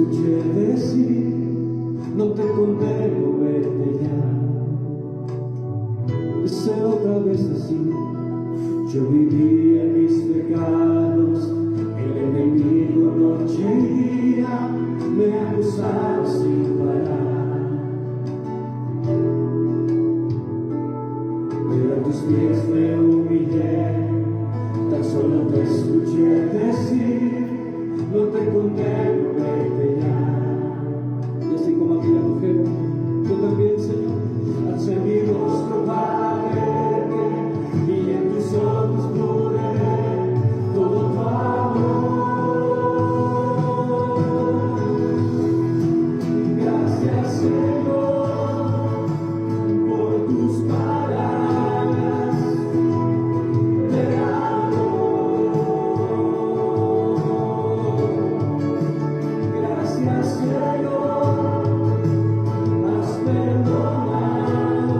escuché decir, no te condeno, vete ya. Deseo otra vez decir, yo viví en mis pecados, el enemigo noche y día me acusaba sin parar. Pero a tus pies me humillé, tan solo te escuché decir, no te condeno, vete ya. Y así como aquella mujer, yo también, Señor, alcé mi rostro para verte, y en tus ojos pude ver todo tu amor. Gracias, Señor, por tus palabras. Te amo. Gracias, Señor, has perdonado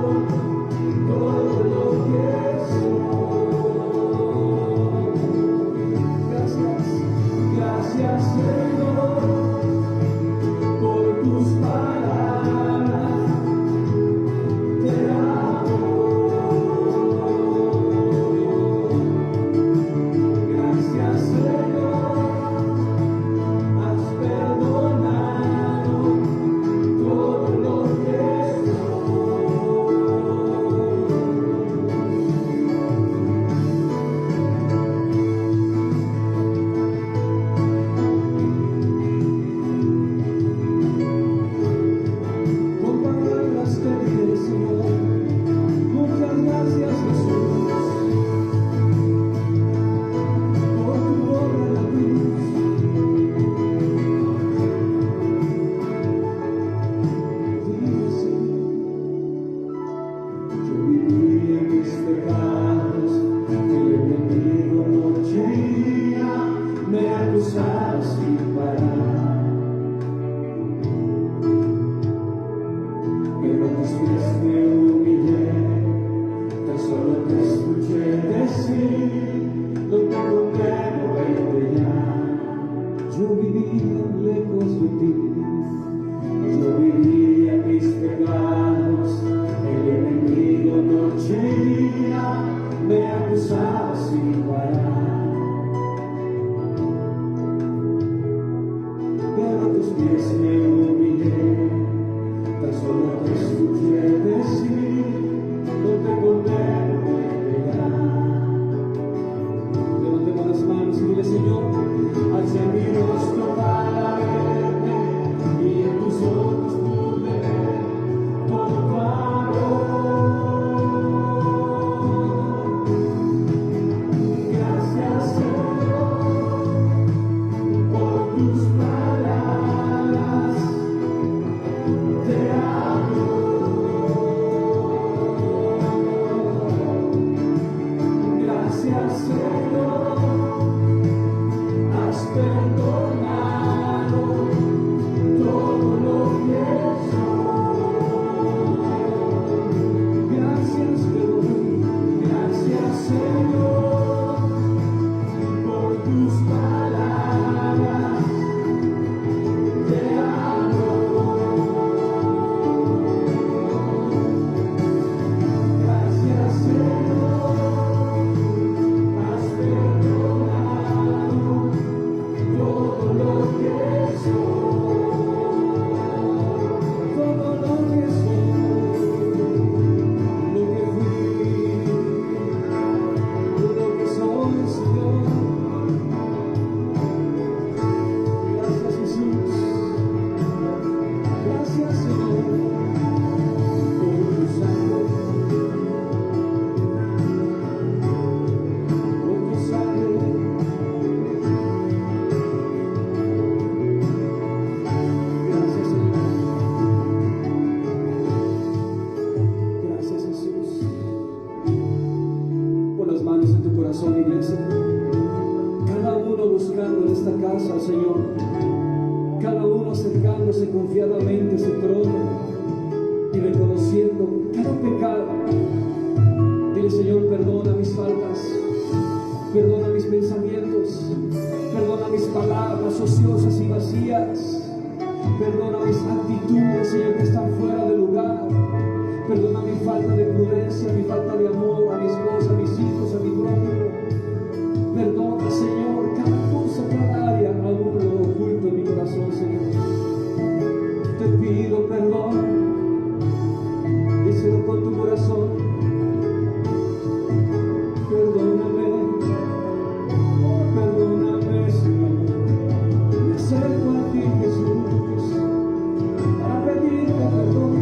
todo lo que soy. Gracias, Señor, por tus palabras. Te amo. Gracias, Señor, has perdonado todo lo que con palabras te diré, Señor, muchas gracias, Jesús, por tu obra en la cruz. Dime, Señor, yo viví en mis pecados, el enemigo noche y día me acusaba sin parar. Pero a tus pies me humillé, tan solo te escuché decir, no te condeno, vete ya. Yo vivía lejos de ti, yo vivía mis pecados, el enemigo noche y día me acusaba sin parar. Pero a tus pies me humillé, tan solo te escuché decir, no te condeno, vete ya. Levantemos las manos y dile, Señor, alza mi rostro para verte, y en tus ojos pude ver todo tu amor. Gracias, Señor, por tus palabras. Te amo. Gracias, Señor, has perdonado todo lo que soy. Gracias, Señor, por tus palabras. Te amo. Gracias, Señor, has perdonado todo lo que soy. Todo lo que soy, lo que fui, todo lo que soy, Señor. Gracias, Jesús. Gracias, Señor, por tu sangre, por tu sangre. Gracias, Señor. Gracias, Jesús. Pon las manos en tu corazón, iglesia. Cada uno buscando en esta casa al Señor. Cada uno acercándose confiadamente a su trono y reconociendo cada pecado. Dile, Señor, perdona mis faltas, perdona mis pensamientos, perdona mis palabras ociosas y vacías. Perdona mis actitudes, Señor, que están fuera de lugar. Perdona mi falta de prudencia, mi falta de amor a mi esposa, a mis hijos, a mi prójimo. Perdona, Señor, cada cosa, cada área, aún lo oculto en mi corazón, Señor. Te pido perdón. Díselo con tu corazón. Perdóname, perdóname, Señor. Me acerco a ti, Jesús, para pedirte perdón.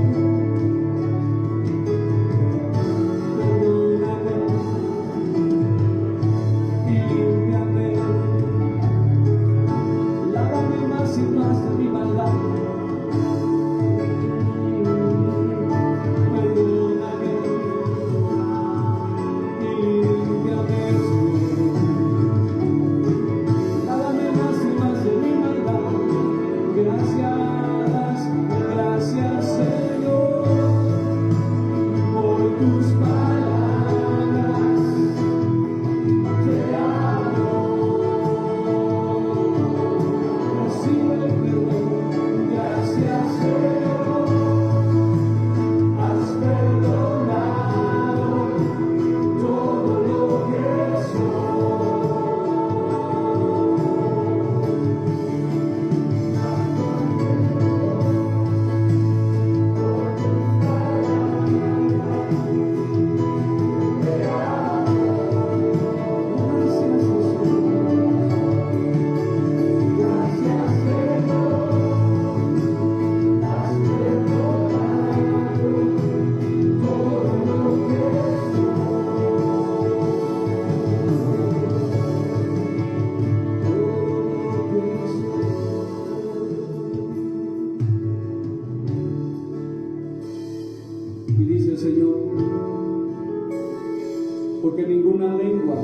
Porque ninguna lengua,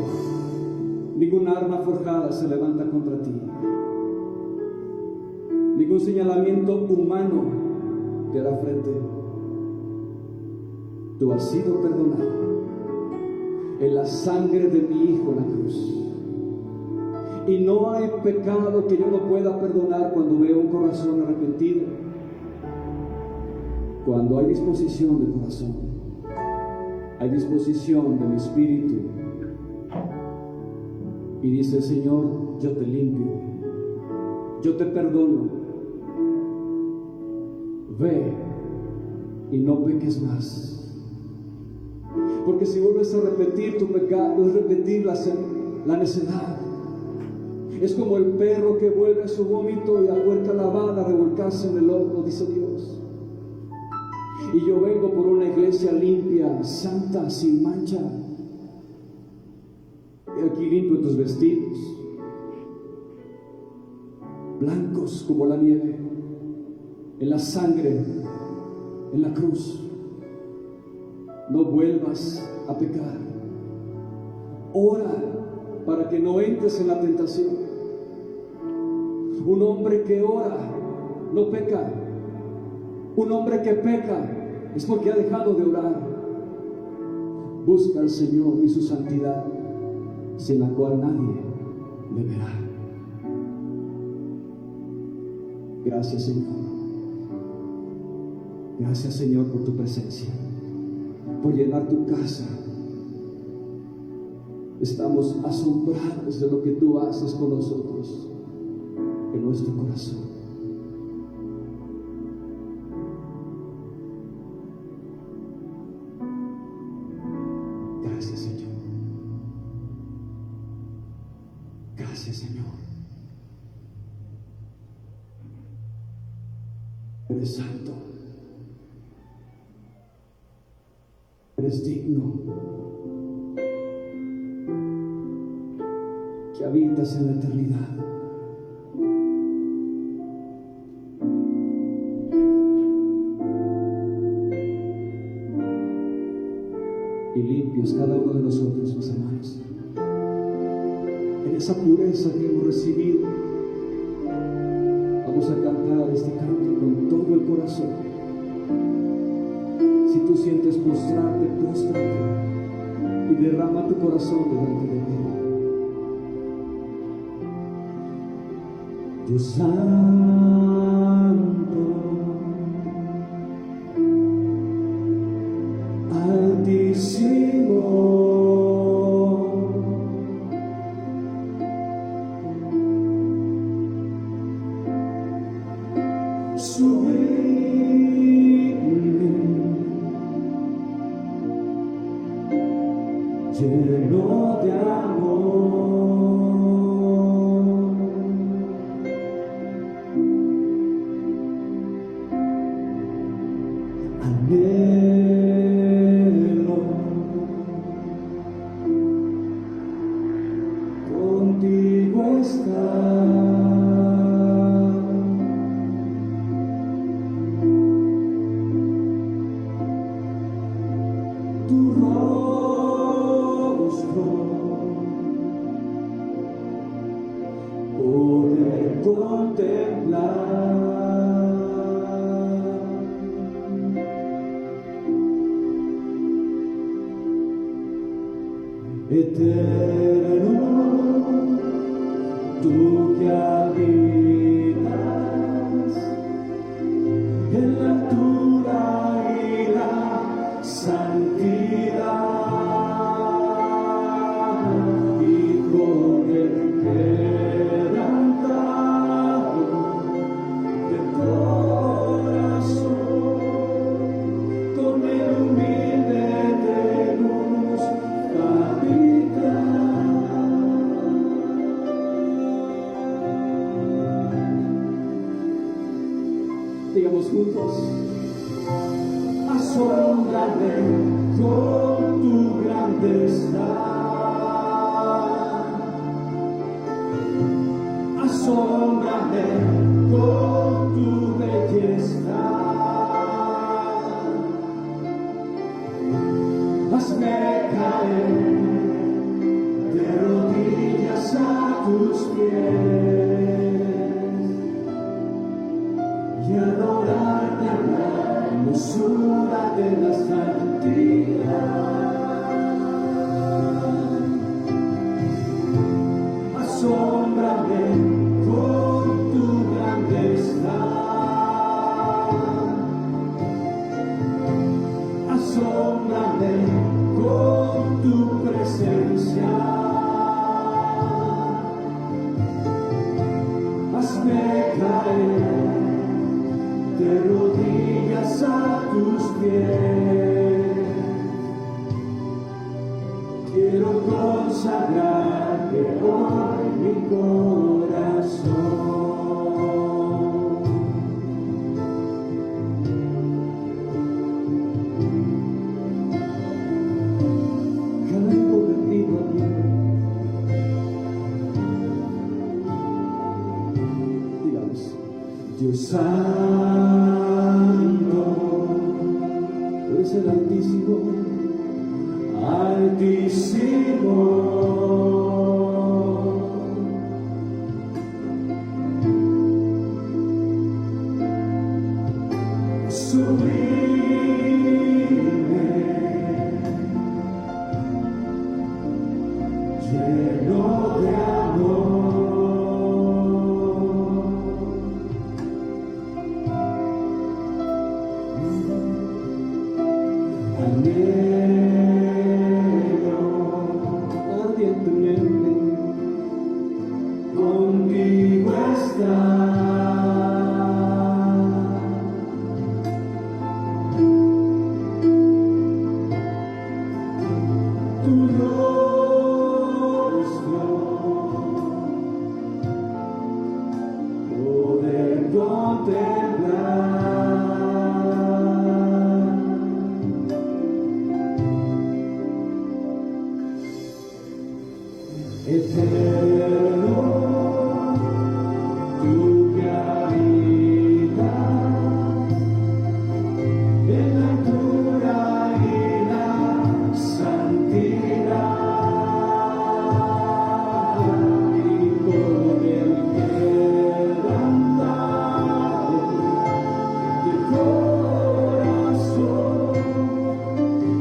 ninguna arma forjada se levanta contra ti. Ningún señalamiento humano te hará frente. Tú has sido perdonado en la sangre de mi Hijo en la cruz. Y no hay pecado que yo no pueda perdonar cuando veo un corazón arrepentido. Cuando hay disposición de corazón, hay disposición del Espíritu. Y dice el Señor: yo te limpio, yo te perdono. Ve y no peques más. Porque si vuelves a repetir tu pecado, es repetir la necedad. Es como el perro que vuelve a su vómito y a puerta lavada a revolcarse en el horno, dice Dios. Y yo vengo por una iglesia limpia, santa, sin mancha. Y aquí limpio tus vestidos, blancos como la nieve, en la sangre, en la cruz. No vuelvas a pecar. Ora para que no entres en la tentación. Un hombre que ora no peca. Un hombre que peca es porque ha dejado de orar. Busca al Señor y su santidad, sin la cual nadie le verá. Gracias, Señor. Gracias, Señor, por tu presencia, por llenar tu casa. Estamos asombrados de lo que tú haces con nosotros en nuestro corazón. Gracias, Señor. Gracias, Señor. Eres santo. Eres digno. Que habitas en la eternidad. Y limpios cada uno de nosotros, mis hermanos, en esa pureza que hemos recibido. Vamos a cantar este canto con todo el corazón. Si tú sientes postrarte, póstrate y derrama tu corazón delante de Él. Dios santo, sublime, lleno de amor, anhelo contigo estar. Tu rostro poder contemplar, eterno, tú que habitas en la altura y la santidad, y con el quebrantado de corazón, con el humilde de luz habitar. Digamos juntos: asómbrame con tu grandeza, asómbrame con tu belleza, hazme caer de rodillas a tus pies y adorarte en la hermosura de la santidad. Asómbrame con tu grandeza, asómbrame con tu presencia, hazme caer de rodillas a tus pies. Quiero consagrarte hoy mi corazón. Cada hijo contigo aquí. Digamos: Dios santo, tú eres el Altísimo, Altísimo, sublime, lleno de amor, anhelo ardientemente contigo estar. Tu rostro poder contemplar, eterno, tú que habitas en la altura y la santidad, y con el quebrantado de corazón,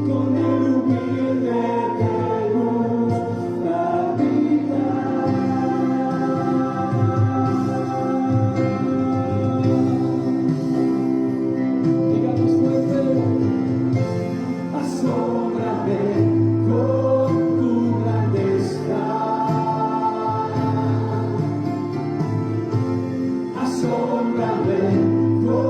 con el humilde de luz habitar. Digamos fuerte: asómbrame con tu grandeza, asómbrame con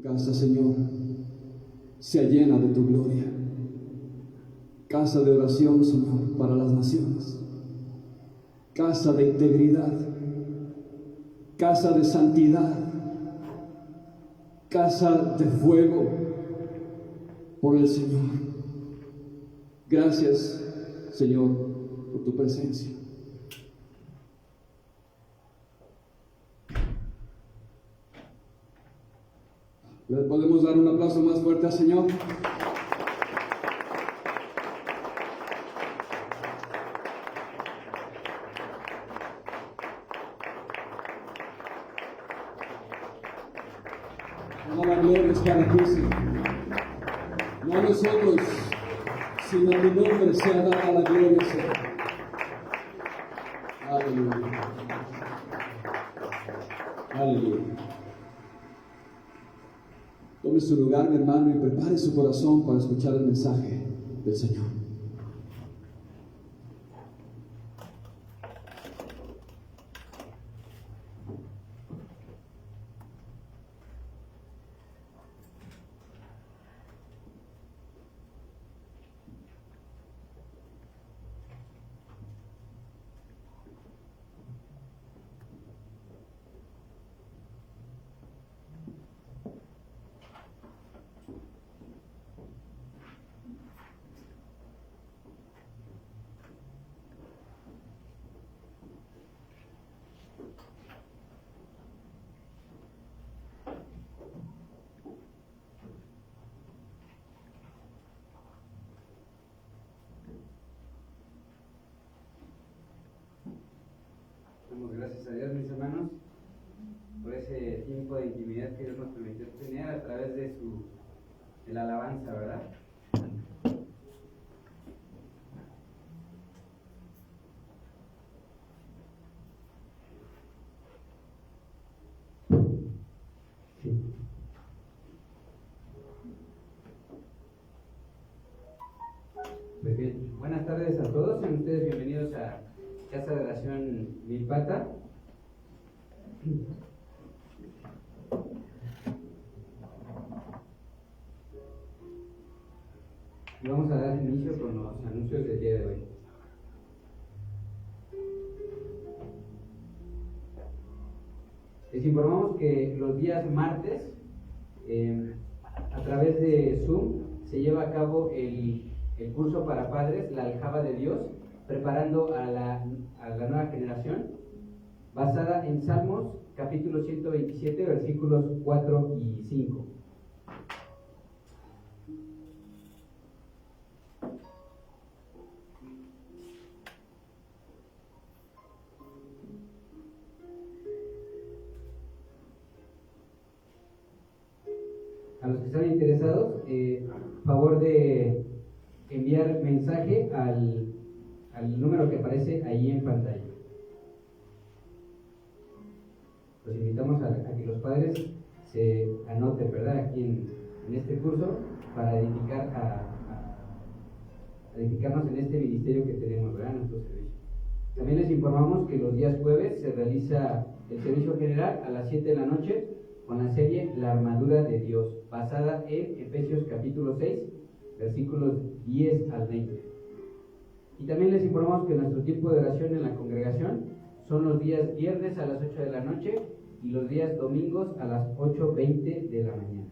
casa, Señor, sea llena de tu gloria. Casa de oración, Señor, para las naciones. Casa de integridad. Casa de santidad. Casa de fuego por el Señor. Gracias, Señor, por tu presencia. ¿Le podemos dar un aplauso más fuerte al Señor? Toda la gloria es para ti, Señor. No a nosotros, sino a tu nombre sea dada la gloria, Señor. Aleluya. Aleluya. Tome su lugar, mi hermano, y prepare su corazón para escuchar el mensaje del Señor. Damos gracias a Dios, mis hermanos, por ese tiempo de intimidad que Dios nos permitió tener a través de la alabanza, ¿verdad? Sí. Pues bien, buenas tardes a todos, sean ustedes bienvenidos a Casa de Oración Milpata. Y vamos a dar inicio con los anuncios del día de hoy. Les informamos que los días martes, a través de Zoom, se lleva a cabo el curso para padres, la Aljaba de Dios, preparando a la nueva generación, basada en Salmos, capítulo 127, versículos 4 y 5. A los que están interesados, favor de enviar mensaje al número que aparece ahí en pantalla. Los invitamos a que los padres se anoten, ¿verdad?, aquí en este curso para edificarnos en este ministerio que tenemos, ¿verdad?, en nuestro servicio. También les informamos que los días jueves se realiza el servicio general a las 7 de la noche con la serie La Armadura de Dios, basada en Efesios capítulo 6, versículos 10 al 20. Y también les informamos que nuestro tiempo de oración en la congregación son los días viernes a las 8 de la noche y los días domingos a las 8:20 de la mañana.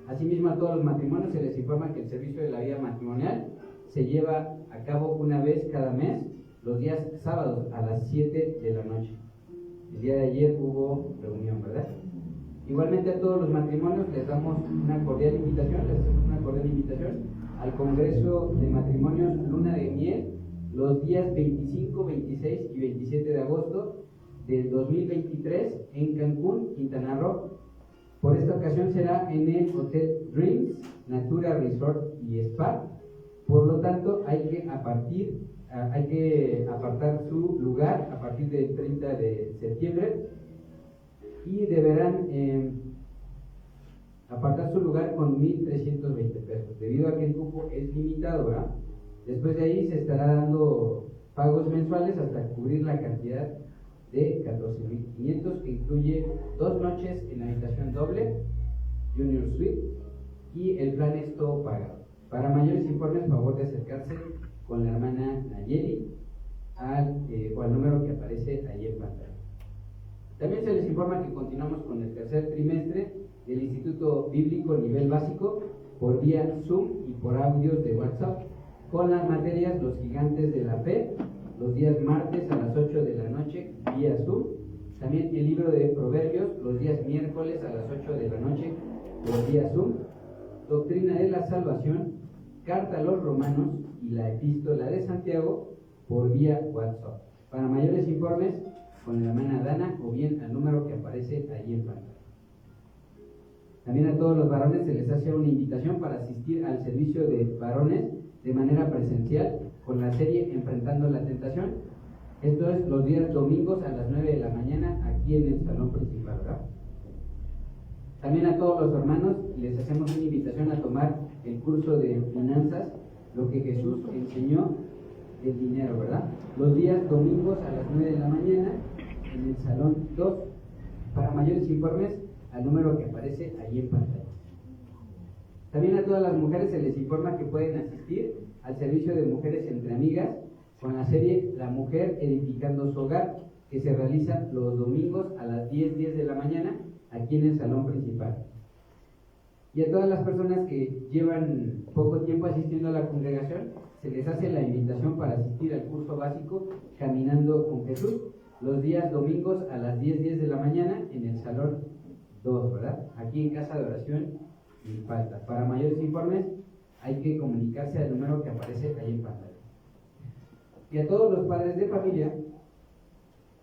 Asimismo, a todos los matrimonios se les informa que el servicio de la vida matrimonial se lleva a cabo una vez cada mes, los días sábados a las 7 de la noche. El día de ayer hubo reunión, ¿verdad? Igualmente a todos los matrimonios les damos una cordial invitación, al Congreso de Matrimonios Luna de Miel, los días 25, 26 y 27 de agosto del 2023 en Cancún, Quintana Roo. Por esta ocasión será en el Hotel Dreams Natura Resort y Spa. Por lo tanto, hay que apartar su lugar a partir del 30 de septiembre y deberán apartar su lugar con 1,320 pesos, debido a que el cupo es limitado, ¿verdad? Después de ahí se estará dando pagos mensuales hasta cubrir la cantidad de 14.500, que incluye 2 noches en habitación doble, Junior Suite, y el plan es todo pagado. Para mayores informes, favor de acercarse con la hermana Nayeli o al número que aparece ahí en pantalla. También se les informa que continuamos con el tercer trimestre del Instituto Bíblico Nivel Básico por vía Zoom y por audios de WhatsApp, con las materias Los Gigantes de la Fe, los días martes a las 8 de la noche vía Zoom. También el libro de Proverbios, los días miércoles a las 8 de la noche por vía Zoom. Doctrina de la Salvación, Carta a los Romanos y la Epístola de Santiago por vía WhatsApp. Para mayores informes, con la hermana Dana o bien al número que aparece allí en pantalla. También a todos los varones se les hace una invitación para asistir al servicio de varones de manera presencial con la serie Enfrentando la Tentación. Esto es los días domingos a las 9 de la mañana aquí en el salón principal, ¿verdad? También a todos los hermanos les hacemos una invitación a tomar el curso de finanzas, lo que Jesús enseñó del dinero, ¿verdad? Los días domingos a las 9 de la mañana en el salón 2. Para mayores informes, al número que aparece ahí en pantalla. También a todas las mujeres se les informa que pueden asistir al servicio de mujeres entre amigas con la serie La Mujer Edificando su Hogar, que se realiza los domingos a las 10:10 de la mañana aquí en el salón principal. Y a todas las personas que llevan poco tiempo asistiendo a la congregación, se les hace la invitación para asistir al curso básico Caminando con Jesús, los días domingos a las 10:10 de la mañana en el salón 2, ¿verdad? Aquí en Casa de Oración y Falta. Para mayores informes hay que comunicarse al número que aparece ahí en pantalla. Y a todos los padres de familia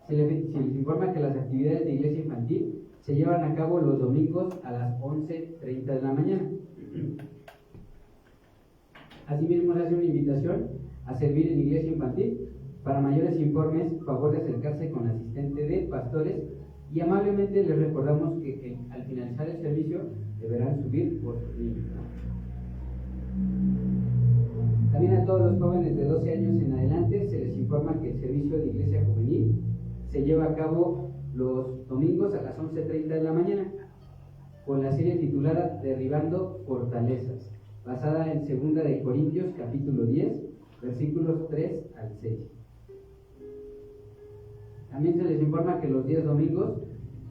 se les informa que las actividades de iglesia infantil se llevan a cabo los domingos a las 11:30 de la mañana. Asimismo, se hace una invitación a servir en iglesia infantil. Para mayores informes, favor de acercarse con asistente de pastores y amablemente les recordamos que al finalizar el servicio deberán subir por sus niños. También a todos los jóvenes de 12 años en adelante se les informa que el servicio de iglesia juvenil se lleva a cabo los domingos a las 11:30 de la mañana con la serie titulada Derribando Fortalezas, basada en 2 de Corintios capítulo 10, versículos 3 al 6. También se les informa que los días domingos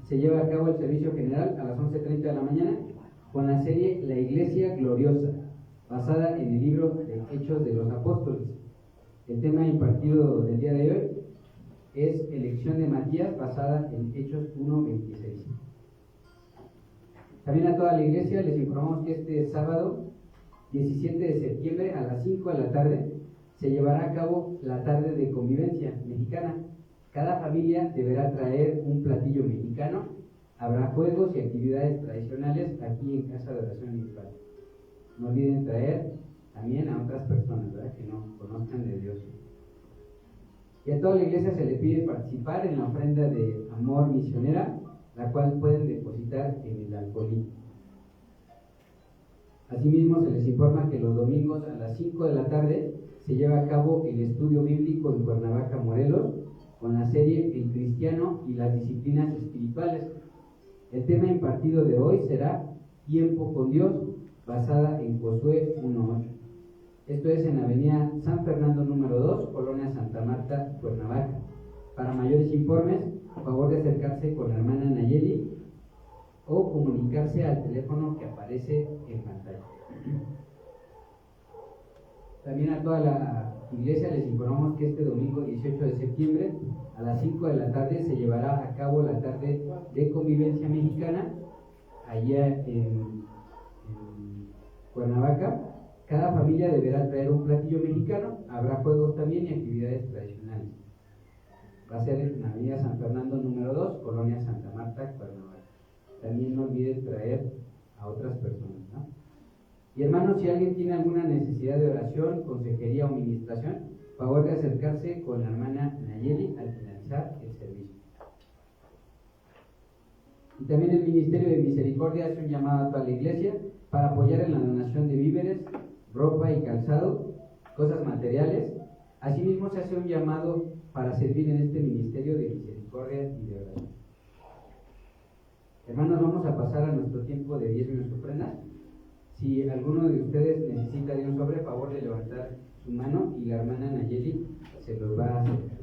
se lleva a cabo el servicio general a las 11:30 de la mañana con la serie La Iglesia Gloriosa, basada en el libro de Hechos de los Apóstoles. El tema impartido del día de hoy es Elección de Matías, basada en Hechos 1:26. También a toda la iglesia les informamos que este sábado 17 de septiembre a las 5 de la tarde se llevará a cabo la tarde de convivencia mexicana. Cada familia deberá traer un platillo mexicano, habrá juegos y actividades tradicionales aquí en Casa de Oración y Paz. No olviden traer también a otras personas, ¿verdad?, que no conozcan de Dios. Y a toda la iglesia se le pide participar en la ofrenda de amor misionera, la cual pueden depositar en el alfolí. Asimismo, se les informa que los domingos a las 5 de la tarde se lleva a cabo el estudio bíblico en Cuernavaca, Morelos, con la serie El Cristiano y las disciplinas espirituales. El tema impartido de hoy será Tiempo con Dios, basada en Josué 1:8. Esto es en Avenida San Fernando número 2, Colonia Santa Marta, Cuernavaca. Para mayores informes, a favor de acercarse con la hermana Nayeli o comunicarse al teléfono que aparece en pantalla. También a toda la iglesia les informamos que este domingo 18 de septiembre a las 5 de la tarde se llevará a cabo la tarde de convivencia mexicana allá en Cuernavaca. Cada familia deberá traer un platillo mexicano, habrá juegos también y actividades tradicionales. Va a ser en Avenida San Fernando número 2, Colonia Santa Marta, Cuernavaca. También no olviden traer a otras personas, ¿no? Y hermanos, si alguien tiene alguna necesidad de oración, consejería o ministración, favor de acercarse con la hermana Nayeli al finalizar el servicio. Y también el Ministerio de Misericordia hace un llamado a toda la iglesia para apoyar en la donación de víveres, ropa y calzado, cosas materiales. Asimismo, se hace un llamado para servir en este ministerio de misericordia y de oración. Hermanos, vamos a pasar a nuestro tiempo de diezmos y ofrendas. Si alguno de ustedes necesita de un sobre, favor de levantar su mano y la hermana Nayeli se los va a hacer.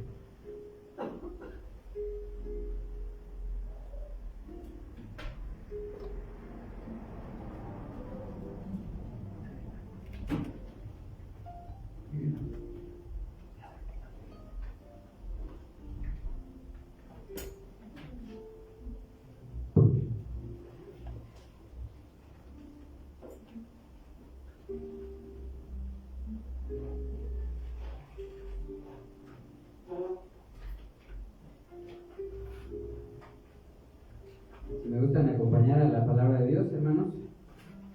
Si me gustan acompañar a la palabra de Dios, hermanos,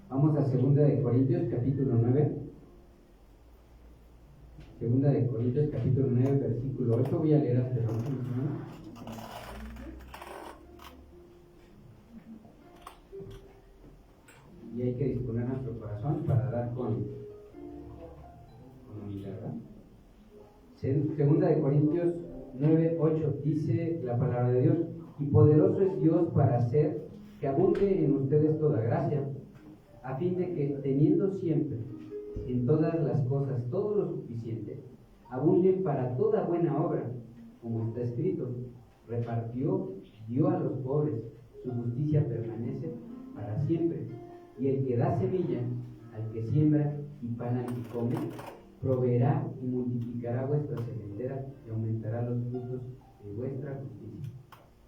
vamos a 2 de Corintios capítulo 9. 2 de Corintios capítulo 9 versículo 8. Voy a leer hasta el último, hermanos. Y hay que disponer nuestro corazón para dar con humildad, ¿verdad? 2 de Corintios 9, 8 dice la palabra de Dios: y poderoso es Dios para hacer que abunde en ustedes toda gracia, a fin de que, teniendo siempre en todas las cosas todo lo suficiente, abunden para toda buena obra, como está escrito: repartió, dio a los pobres, su justicia permanece para siempre. Y el que da semilla al que siembra y pan al que come, proveerá y multiplicará vuestra sementera y aumentará los frutos de vuestra justicia,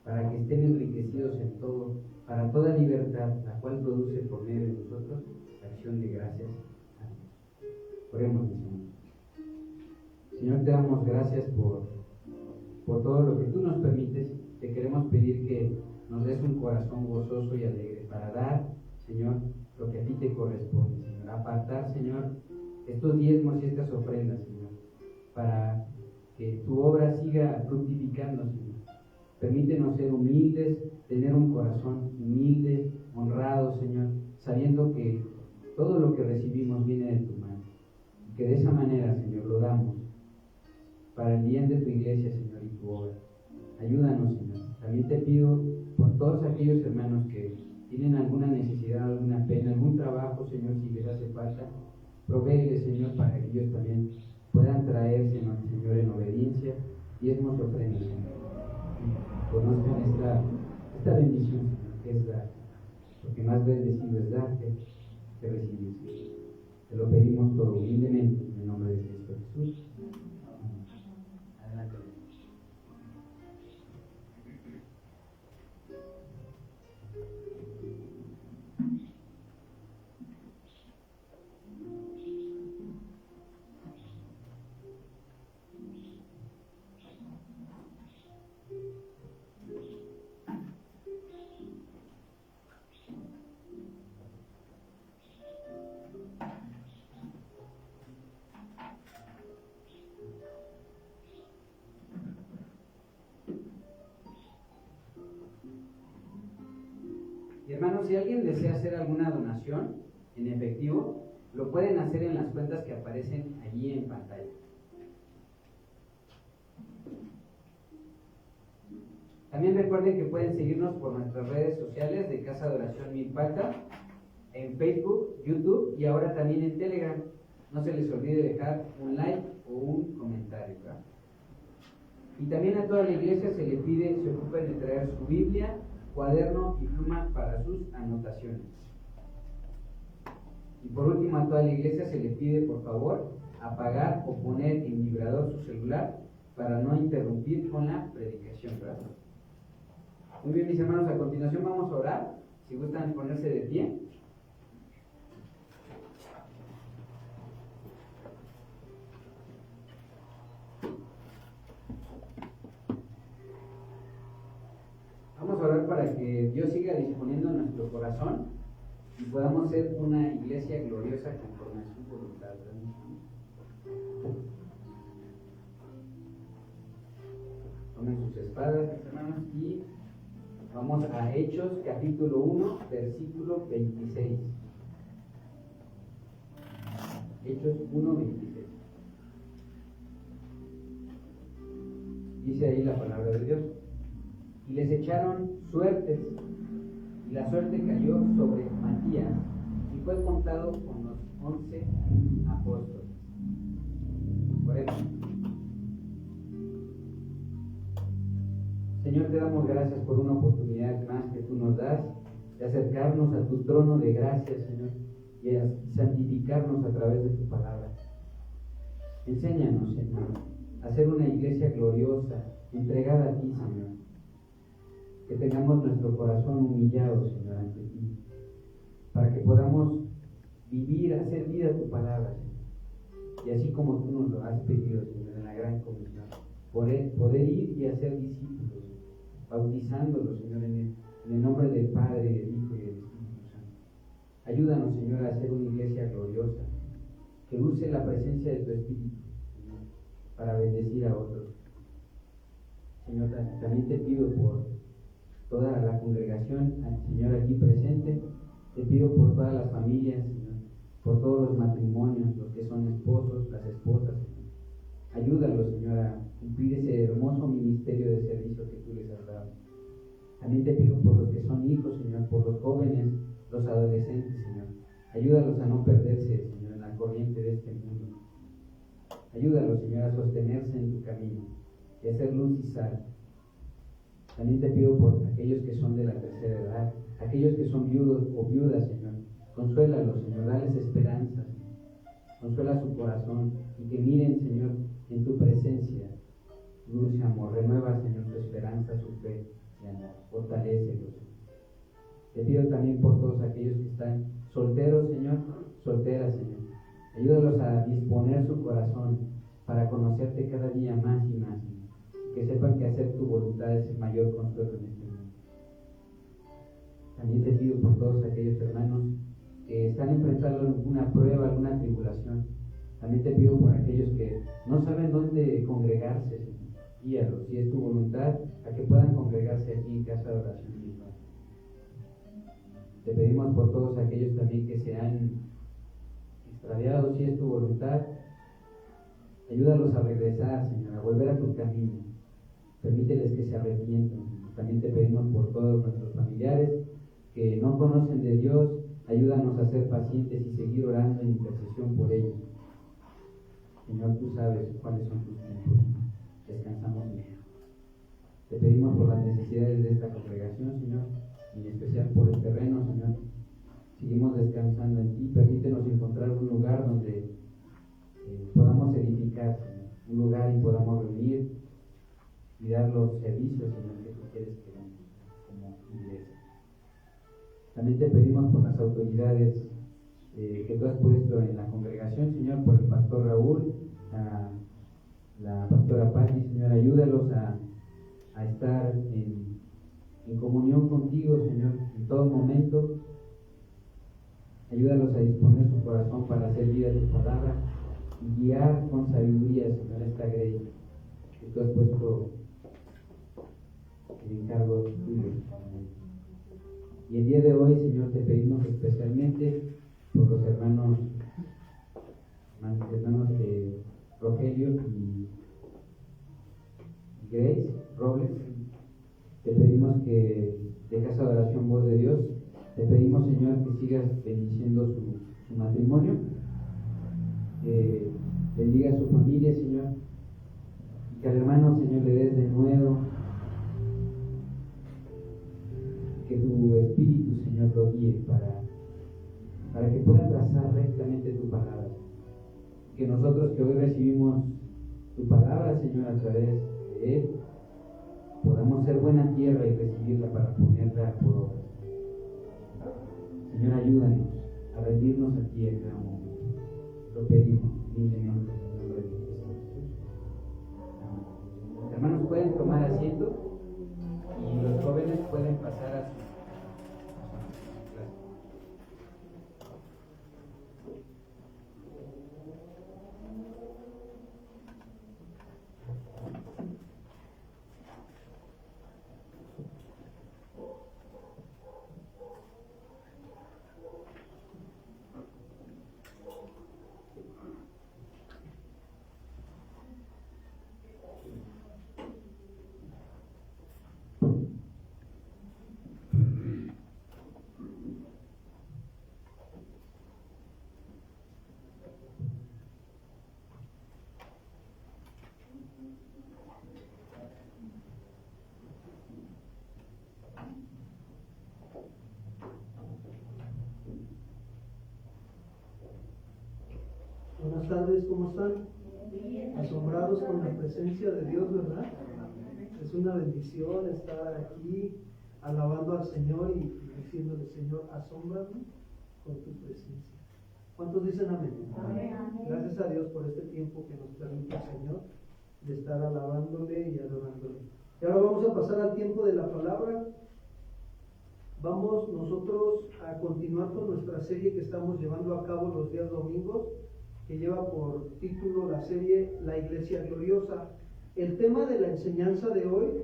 para que estén enriquecidos en todo, para toda libertad, la cual produce por medio de nosotros la acción de gracias a Dios. Oremos, mi Señor. Señor, te damos gracias por todo lo que tú nos permites. Te queremos pedir que nos des un corazón gozoso y alegre para dar, Señor, lo que a ti te corresponde, Señor. Apartar, Señor, estos diezmos y estas ofrendas, Señor, para que tu obra siga fructificando, Señor. Permítenos ser humildes, tener un corazón humilde, honrado, Señor, sabiendo que todo lo que recibimos viene de tu mano. Y que de esa manera, Señor, lo damos para el bien de tu iglesia, Señor, y tu obra. Ayúdanos, Señor. También te pido por todos aquellos hermanos que tienen alguna necesidad, alguna pena, algún trabajo, Señor, si les hace falta, provéeles, Señor, para que ellos también puedan traerse, Señor, en obediencia, diezmos y ofrendas, Señor. Y conozcan esta bendición, Señor, que es dar, porque más bendecido es dar que recibir, Señor. Te lo pedimos todo humildemente, en el nombre de Cristo Jesús. Amén. Adelante. Y hermanos, si alguien desea hacer alguna donación en efectivo, lo pueden hacer en las cuentas que aparecen allí en pantalla. También recuerden que pueden seguirnos por nuestras redes sociales de Casa de Oración Milpalta, en Facebook, YouTube y ahora también en Telegram. No se les olvide dejar un like o un comentario, ¿verdad? Y también a toda la iglesia se les pide se ocupen de traer su Biblia, cuaderno y pluma para sus anotaciones. Y por último, a toda la iglesia se les pide por favor apagar o poner en vibrador su celular para no interrumpir con la predicación, ¿verdad? Muy bien, mis hermanos, a continuación vamos a orar. Si gustan ponerse de pie. Vamos a orar para que Dios siga disponiendo nuestro corazón y podamos ser una iglesia gloriosa conforme a su voluntad. Tomen sus espadas, mis hermanos, y vamos a Hechos capítulo 1, versículo 26. Hechos 1, 26. Dice ahí la palabra de Dios. Y les echaron suertes, y la suerte cayó sobre Matías, y fue contado con los 11 apóstoles. Por eso, Señor, te damos gracias por una oportunidad más que tú nos das de acercarnos a tu trono de gracia, Señor, y a santificarnos a través de tu palabra. Enséñanos, Señor, a ser una iglesia gloriosa, entregada a ti, Señor. Que tengamos nuestro corazón humillado, Señor, ante ti, para que podamos vivir, hacer vida tu palabra, Señor. Y así como tú nos lo has pedido, Señor, en la gran comisión, poder ir y hacer discípulos, bautizándolos, Señor, en el nombre del Padre, del Hijo y del Espíritu Santo. Ayúdanos, Señor, a ser una iglesia gloriosa, que use la presencia de tu Espíritu, Señor, para bendecir a otros. Señor, también te pido por toda la congregación, Señor, aquí presente. Te pido por todas las familias, Señor, por todos los matrimonios, los que son esposos, las esposas, Señor. Ayúdalos, Señor, a cumplir ese hermoso ministerio de servicio que tú les has dado. También te pido por los que son hijos, Señor, por los jóvenes, los adolescentes, Señor. Ayúdalos a no perderse, Señor, en la corriente de este mundo. Ayúdalos, Señor, a sostenerse en tu camino y a ser luz y sal. También te pido por aquellos que son de la tercera edad, aquellos que son viudos o viudas, Señor. Consuélalos, Señor, dales esperanza, Señor. Consuela su corazón y que miren, Señor, en tu presencia, dulce amor. Renueva, Señor, su esperanza, su fe y amor. Fortalécelos. Te pido también por todos aquellos que están solteros, Señor, solteras, Señor. Ayúdalos a disponer su corazón para conocerte cada día más y más, Señor. Que sepan que hacer tu voluntad es el mayor consuelo en este mundo. También te pido por todos aquellos hermanos que están enfrentando alguna prueba, alguna tribulación. También te pido por aquellos que no saben dónde congregarse, Señor. Guíalos, si es tu voluntad, a que puedan congregarse aquí en casa de oración misma. Te pedimos por todos aquellos también que se han extraviado, si es tu voluntad. Ayúdalos a regresar, Señor, a volver a tu camino. Permíteles que se arrepientan. También te pedimos por todos nuestros familiares que no conocen de Dios. Ayúdanos a ser pacientes y seguir orando en intercesión por ellos. Señor, tú sabes cuáles son tus tiempos. Descansamos en ellos. Te pedimos por las necesidades de esta congregación, Señor, y en especial por el terreno, Señor. Seguimos descansando en ti. Permítenos encontrar un lugar donde podamos edificar, Señor. Un lugar y podamos reunir y dar los servicios, Señor, que tú quieres que demos como iglesia. También te pedimos por las autoridades que tú has puesto en la congregación, Señor, por el pastor Raúl, la pastora Patti, Señor, ayúdalos a estar en comunión contigo, Señor, en todo momento. Ayúdalos a disponer su corazón para hacer vida de tu palabra y guiar con sabiduría, Señor, esta grey que tú has puesto en encargo tuyo. Y el día de hoy, Señor, te pedimos especialmente por los hermanos de Rogelio y Grace Robles. Te pedimos que de Casa de Oración Voz de Dios, te pedimos, Señor, que sigas bendiciendo su matrimonio, que bendiga a su familia, Señor, y que al hermano, Señor, le des de nuevo, que tu Espíritu, Señor, lo guíe para que pueda trazar rectamente tu palabra. Que nosotros que hoy recibimos tu palabra, Señor, a través de él, podamos ser buena tierra y recibirla para ponerla por obra. Señor, ayúdanos a rendirnos a ti en cada momento. Lo pedimos humildemente en el nombre de Jesús. Amén. Hermanos, pueden tomar asiento y los jóvenes pueden pasar a su clase. Buenas tardes, ¿cómo están? Asombrados con la presencia de Dios, ¿verdad? Es una bendición estar aquí alabando al Señor y diciéndole, Señor, asómbrame con tu presencia. ¿Cuántos dicen amén? Gracias a Dios por este tiempo que nos permite el Señor de estar alabándole y adorándole. Y ahora vamos a pasar al tiempo de la palabra. Vamos nosotros a continuar con nuestra serie que estamos llevando a cabo los días domingos, que lleva por título la serie La Iglesia Gloriosa. El tema de la enseñanza de hoy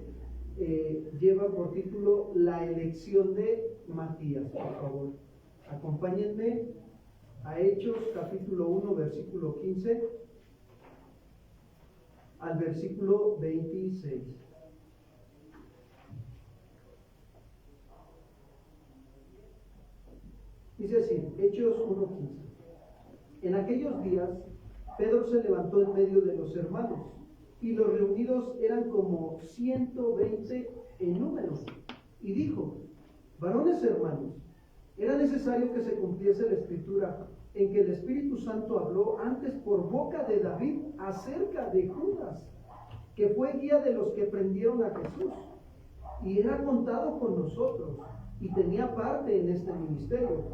lleva por título La elección de Matías. Por favor, acompáñenme a Hechos capítulo 1, versículo 15 al versículo 26. Dice así, Hechos 1:15. En aquellos días, Pedro se levantó en medio de los hermanos, y los reunidos eran como 120 en número, y dijo: varones hermanos, era necesario que se cumpliese la escritura, en que el Espíritu Santo habló antes por boca de David acerca de Judas, que fue guía de los que prendieron a Jesús, y era contado con nosotros, y tenía parte en este ministerio.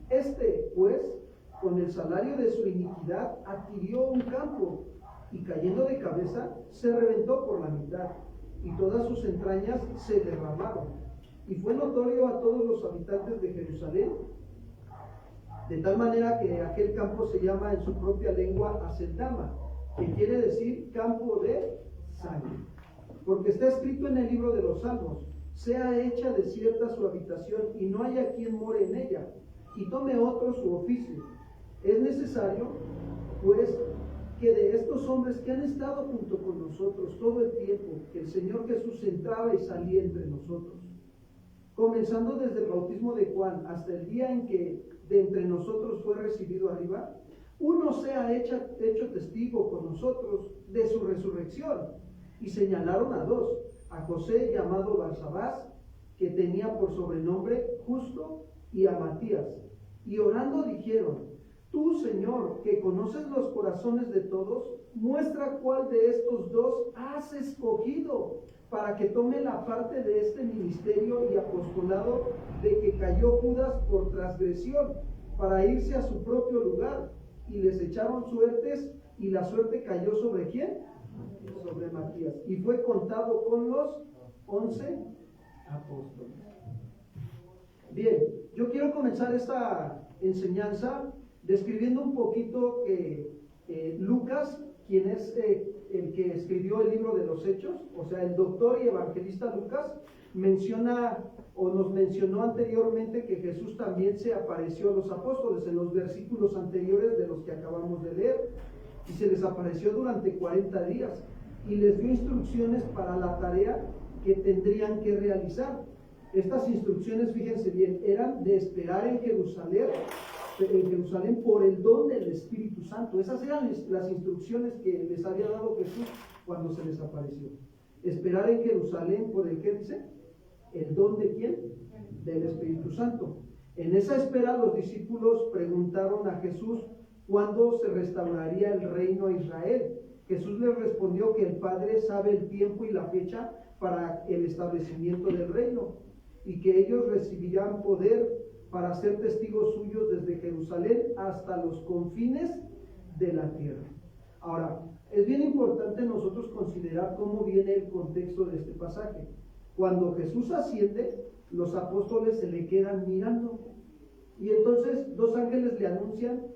Este, pues, con el salario de su iniquidad adquirió un campo, y cayendo de cabeza se reventó por la mitad, y todas sus entrañas se derramaron, y fue notorio a todos los habitantes de Jerusalén, de tal manera que aquel campo se llama en su propia lengua Aceldama, que quiere decir campo de sangre, porque está escrito en el libro de los Salmos: sea hecha desierta su habitación, y no haya quien more en ella, y tome otro su oficio. Es necesario, pues, que de estos hombres que han estado junto con nosotros todo el tiempo que el Señor Jesús entraba y salía entre nosotros, comenzando desde el bautismo de Juan hasta el día en que de entre nosotros fue recibido arriba, uno sea hecho testigo con nosotros de su resurrección. Y señalaron a dos: a José, llamado Barsabás, que tenía por sobrenombre Justo, y a Matías. Y orando dijeron: tú, Señor, que conoces los corazones de todos, muestra cuál de estos dos has escogido para que tome la parte de este ministerio y apostolado de que cayó Judas por transgresión, para irse a su propio lugar. Y les echaron suertes, y la suerte cayó ¿sobre quién? Sobre Matías. Y fue contado con los 11 apóstoles. Bien, yo quiero comenzar esta enseñanza describiendo un poquito que Lucas, quien es el que escribió el libro de los Hechos, o sea, el doctor y evangelista Lucas, menciona o nos mencionó anteriormente que Jesús también se apareció a los apóstoles en los versículos anteriores de los que acabamos de leer, y se les apareció durante 40 días y les dio instrucciones para la tarea que tendrían que realizar. Estas instrucciones, fíjense bien, eran de esperar en Jerusalén por el don del Espíritu Santo. Esas eran las instrucciones que les había dado Jesús cuando se les apareció. Esperar en Jerusalén por el, ¿qué dice? ¿El don de quién? Del Espíritu Santo. En esa espera los discípulos preguntaron a Jesús cuándo se restauraría el reino a Israel. Jesús les respondió que el Padre sabe el tiempo y la fecha para el establecimiento del reino, y que ellos recibirán poder para ser testigos suyos desde Jerusalén hasta los confines de la tierra. Ahora, es bien importante nosotros considerar cómo viene el contexto de este pasaje. Cuando Jesús asciende, los apóstoles se le quedan mirando, y entonces dos ángeles le anuncian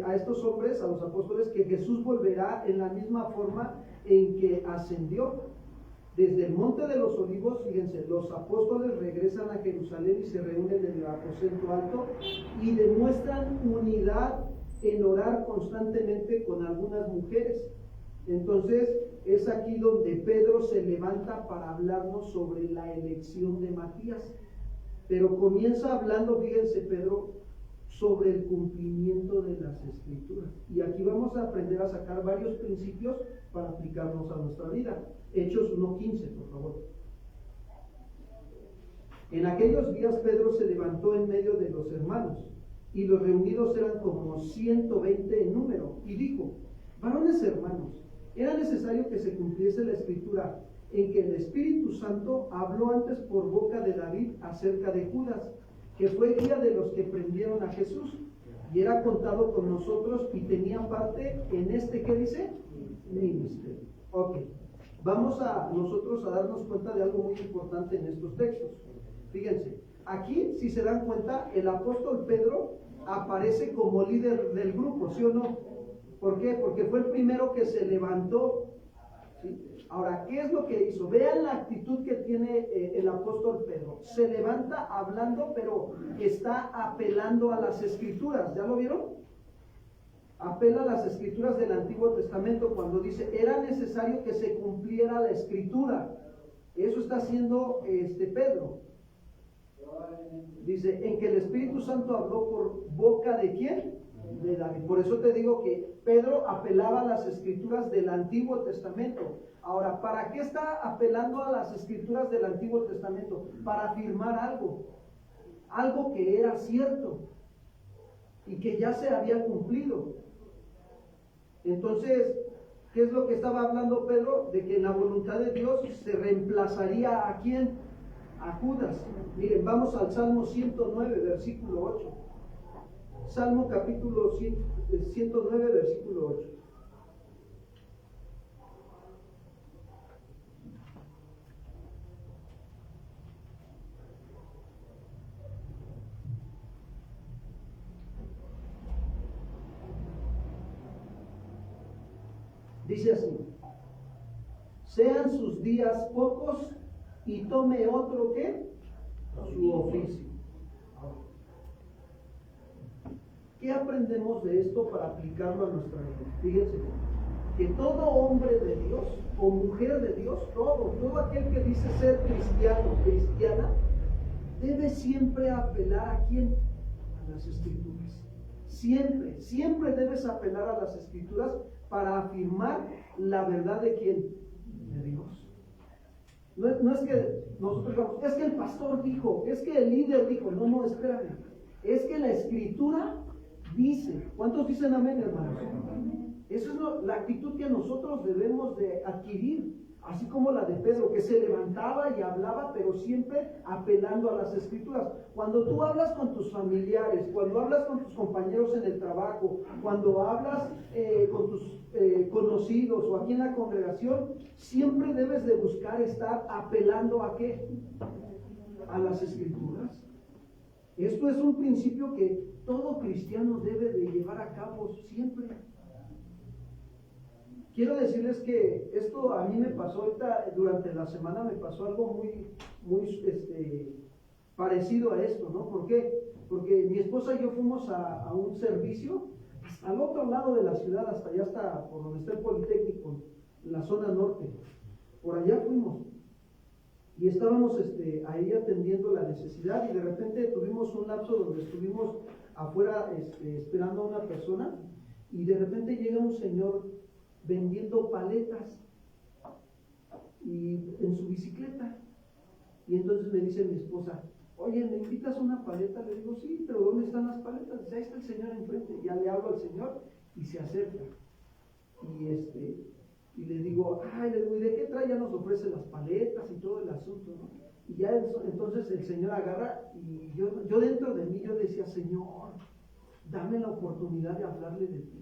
a estos hombres, a los apóstoles, que Jesús volverá en la misma forma en que ascendió. Desde el Monte de los Olivos, fíjense, los apóstoles regresan a Jerusalén y se reúnen en el aposento alto y demuestran unidad en orar constantemente con algunas mujeres. Entonces es aquí donde Pedro se levanta para hablarnos sobre la elección de Matías, pero comienza hablando, fíjense, Pedro, sobre el cumplimiento de las Escrituras, y aquí vamos a aprender a sacar varios principios para aplicarnos a nuestra vida. Hechos 1:15, por favor. En aquellos días Pedro se levantó en medio de los hermanos, y los reunidos eran como 120 en número. Y dijo: varones hermanos, era necesario que se cumpliese la escritura en que el Espíritu Santo habló antes por boca de David acerca de Judas, que fue guía de los que prendieron a Jesús, y era contado con nosotros y tenía parte en este, ¿qué dice? Ministerio. Ok, vamos a nosotros a darnos cuenta de algo muy importante en estos textos. Fíjense, aquí, si se dan cuenta, el apóstol Pedro aparece como líder del grupo, ¿sí o no? ¿Por qué? Porque fue el primero que se levantó, ¿sí? Ahora, ¿qué es lo que hizo? Vean la actitud que tiene el apóstol Pedro. Se levanta hablando, pero está apelando a las escrituras. ¿Ya lo vieron? Apela a las escrituras del Antiguo Testamento cuando dice: era necesario que se cumpliera la escritura. Eso está haciendo Pedro. Dice: en que el Espíritu Santo habló por boca de ¿quién? De David. Por eso te digo que Pedro apelaba a las escrituras del Antiguo Testamento. Ahora, ¿para qué está apelando a las escrituras del Antiguo Testamento? Para afirmar algo que era cierto y que ya se había cumplido. Entonces, ¿qué es lo que estaba hablando Pedro? De que en la voluntad de Dios se reemplazaría ¿a quién? A Judas. Miren, vamos al Salmo 109, versículo 8. Salmo capítulo 109, versículo 8. Dice así: sean sus días pocos y tome otro ¿qué? Su oficio. ¿Qué aprendemos de esto para aplicarlo a nuestra vida? Fíjense, que todo hombre de Dios o mujer de Dios, todo aquel que dice ser cristiano, cristiana, debe siempre apelar ¿a quién? A las escrituras. Siempre debes apelar a las escrituras para afirmar la verdad de quién? De Dios. No es que nosotros digamos: es que el pastor dijo, es que el líder dijo. No, espérame. Es que la escritura dice. ¿Cuántos dicen amén, hermanos? Esa es la actitud que nosotros debemos de adquirir, así como la de Pedro, que se levantaba y hablaba, pero siempre apelando a las escrituras. Cuando tú hablas con tus familiares, cuando hablas con tus compañeros en el trabajo, cuando hablas con tus conocidos o aquí en la congregación, siempre debes de buscar estar apelando ¿a qué? A las escrituras. Esto es un principio que todo cristiano debe de llevar a cabo siempre. Quiero decirles que esto a mí me pasó ahorita, durante la semana me pasó algo muy parecido a esto, ¿no? ¿Por qué? Porque mi esposa y yo fuimos a un servicio hasta al otro lado de la ciudad, hasta allá, hasta por donde está el Politécnico, en la zona norte. Por allá fuimos. Y estábamos ahí atendiendo la necesidad, y de repente tuvimos un lapso donde estuvimos afuera esperando a una persona, y de repente llega un señor vendiendo paletas y en su bicicleta. Y entonces me dice mi esposa: oye, ¿me invitas una paleta? Le digo: sí, pero ¿dónde están las paletas? Dice: ahí está el señor enfrente. Ya le hablo al señor y se acerca. Y le digo: ¿y de qué trae? Ya nos ofrece las paletas y todo el asunto, ¿no? Y ya entonces el Señor agarra, y yo dentro de mí yo decía: Señor, dame la oportunidad de hablarle de ti.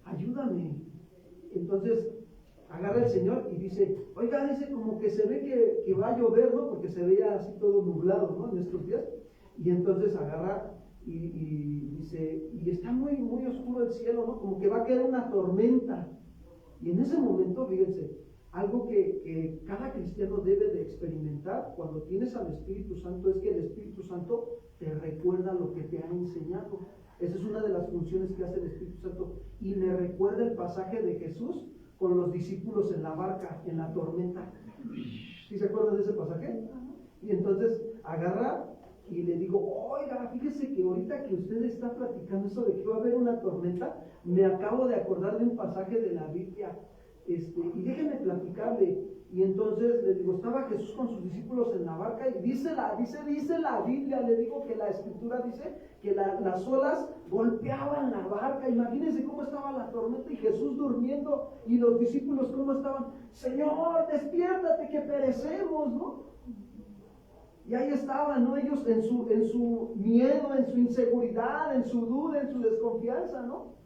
Ayúdame. Entonces agarra el Señor y dice: oiga, dice, como que se ve que va a llover, ¿no? Porque se veía así todo nublado, ¿no? En estos días. Y entonces agarra y dice: y está muy, muy oscuro el cielo, ¿no? Como que va a caer una tormenta. Y en ese momento, fíjense, algo que cada cristiano debe de experimentar cuando tienes al Espíritu Santo es que el Espíritu Santo te recuerda lo que te ha enseñado. Esa es una de las funciones que hace el Espíritu Santo. Y me recuerda el pasaje de Jesús con los discípulos en la barca, en la tormenta. ¿Sí se acuerdan de ese pasaje? Y entonces agarra y le digo: oiga, fíjese que ahorita que usted está platicando eso de que va a haber una tormenta, me acabo de acordar de un pasaje de la Biblia. y déjenme platicarle. Y entonces le digo, estaba Jesús con sus discípulos en la barca y dice la Biblia, le digo que la escritura dice que las olas golpeaban la barca. Imagínense cómo estaba la tormenta y Jesús durmiendo y los discípulos cómo estaban. Señor, despiértate que perecemos, ¿no? Y ahí estaban, ¿no? Ellos en su miedo, en su inseguridad, en su duda, en su desconfianza, ¿no?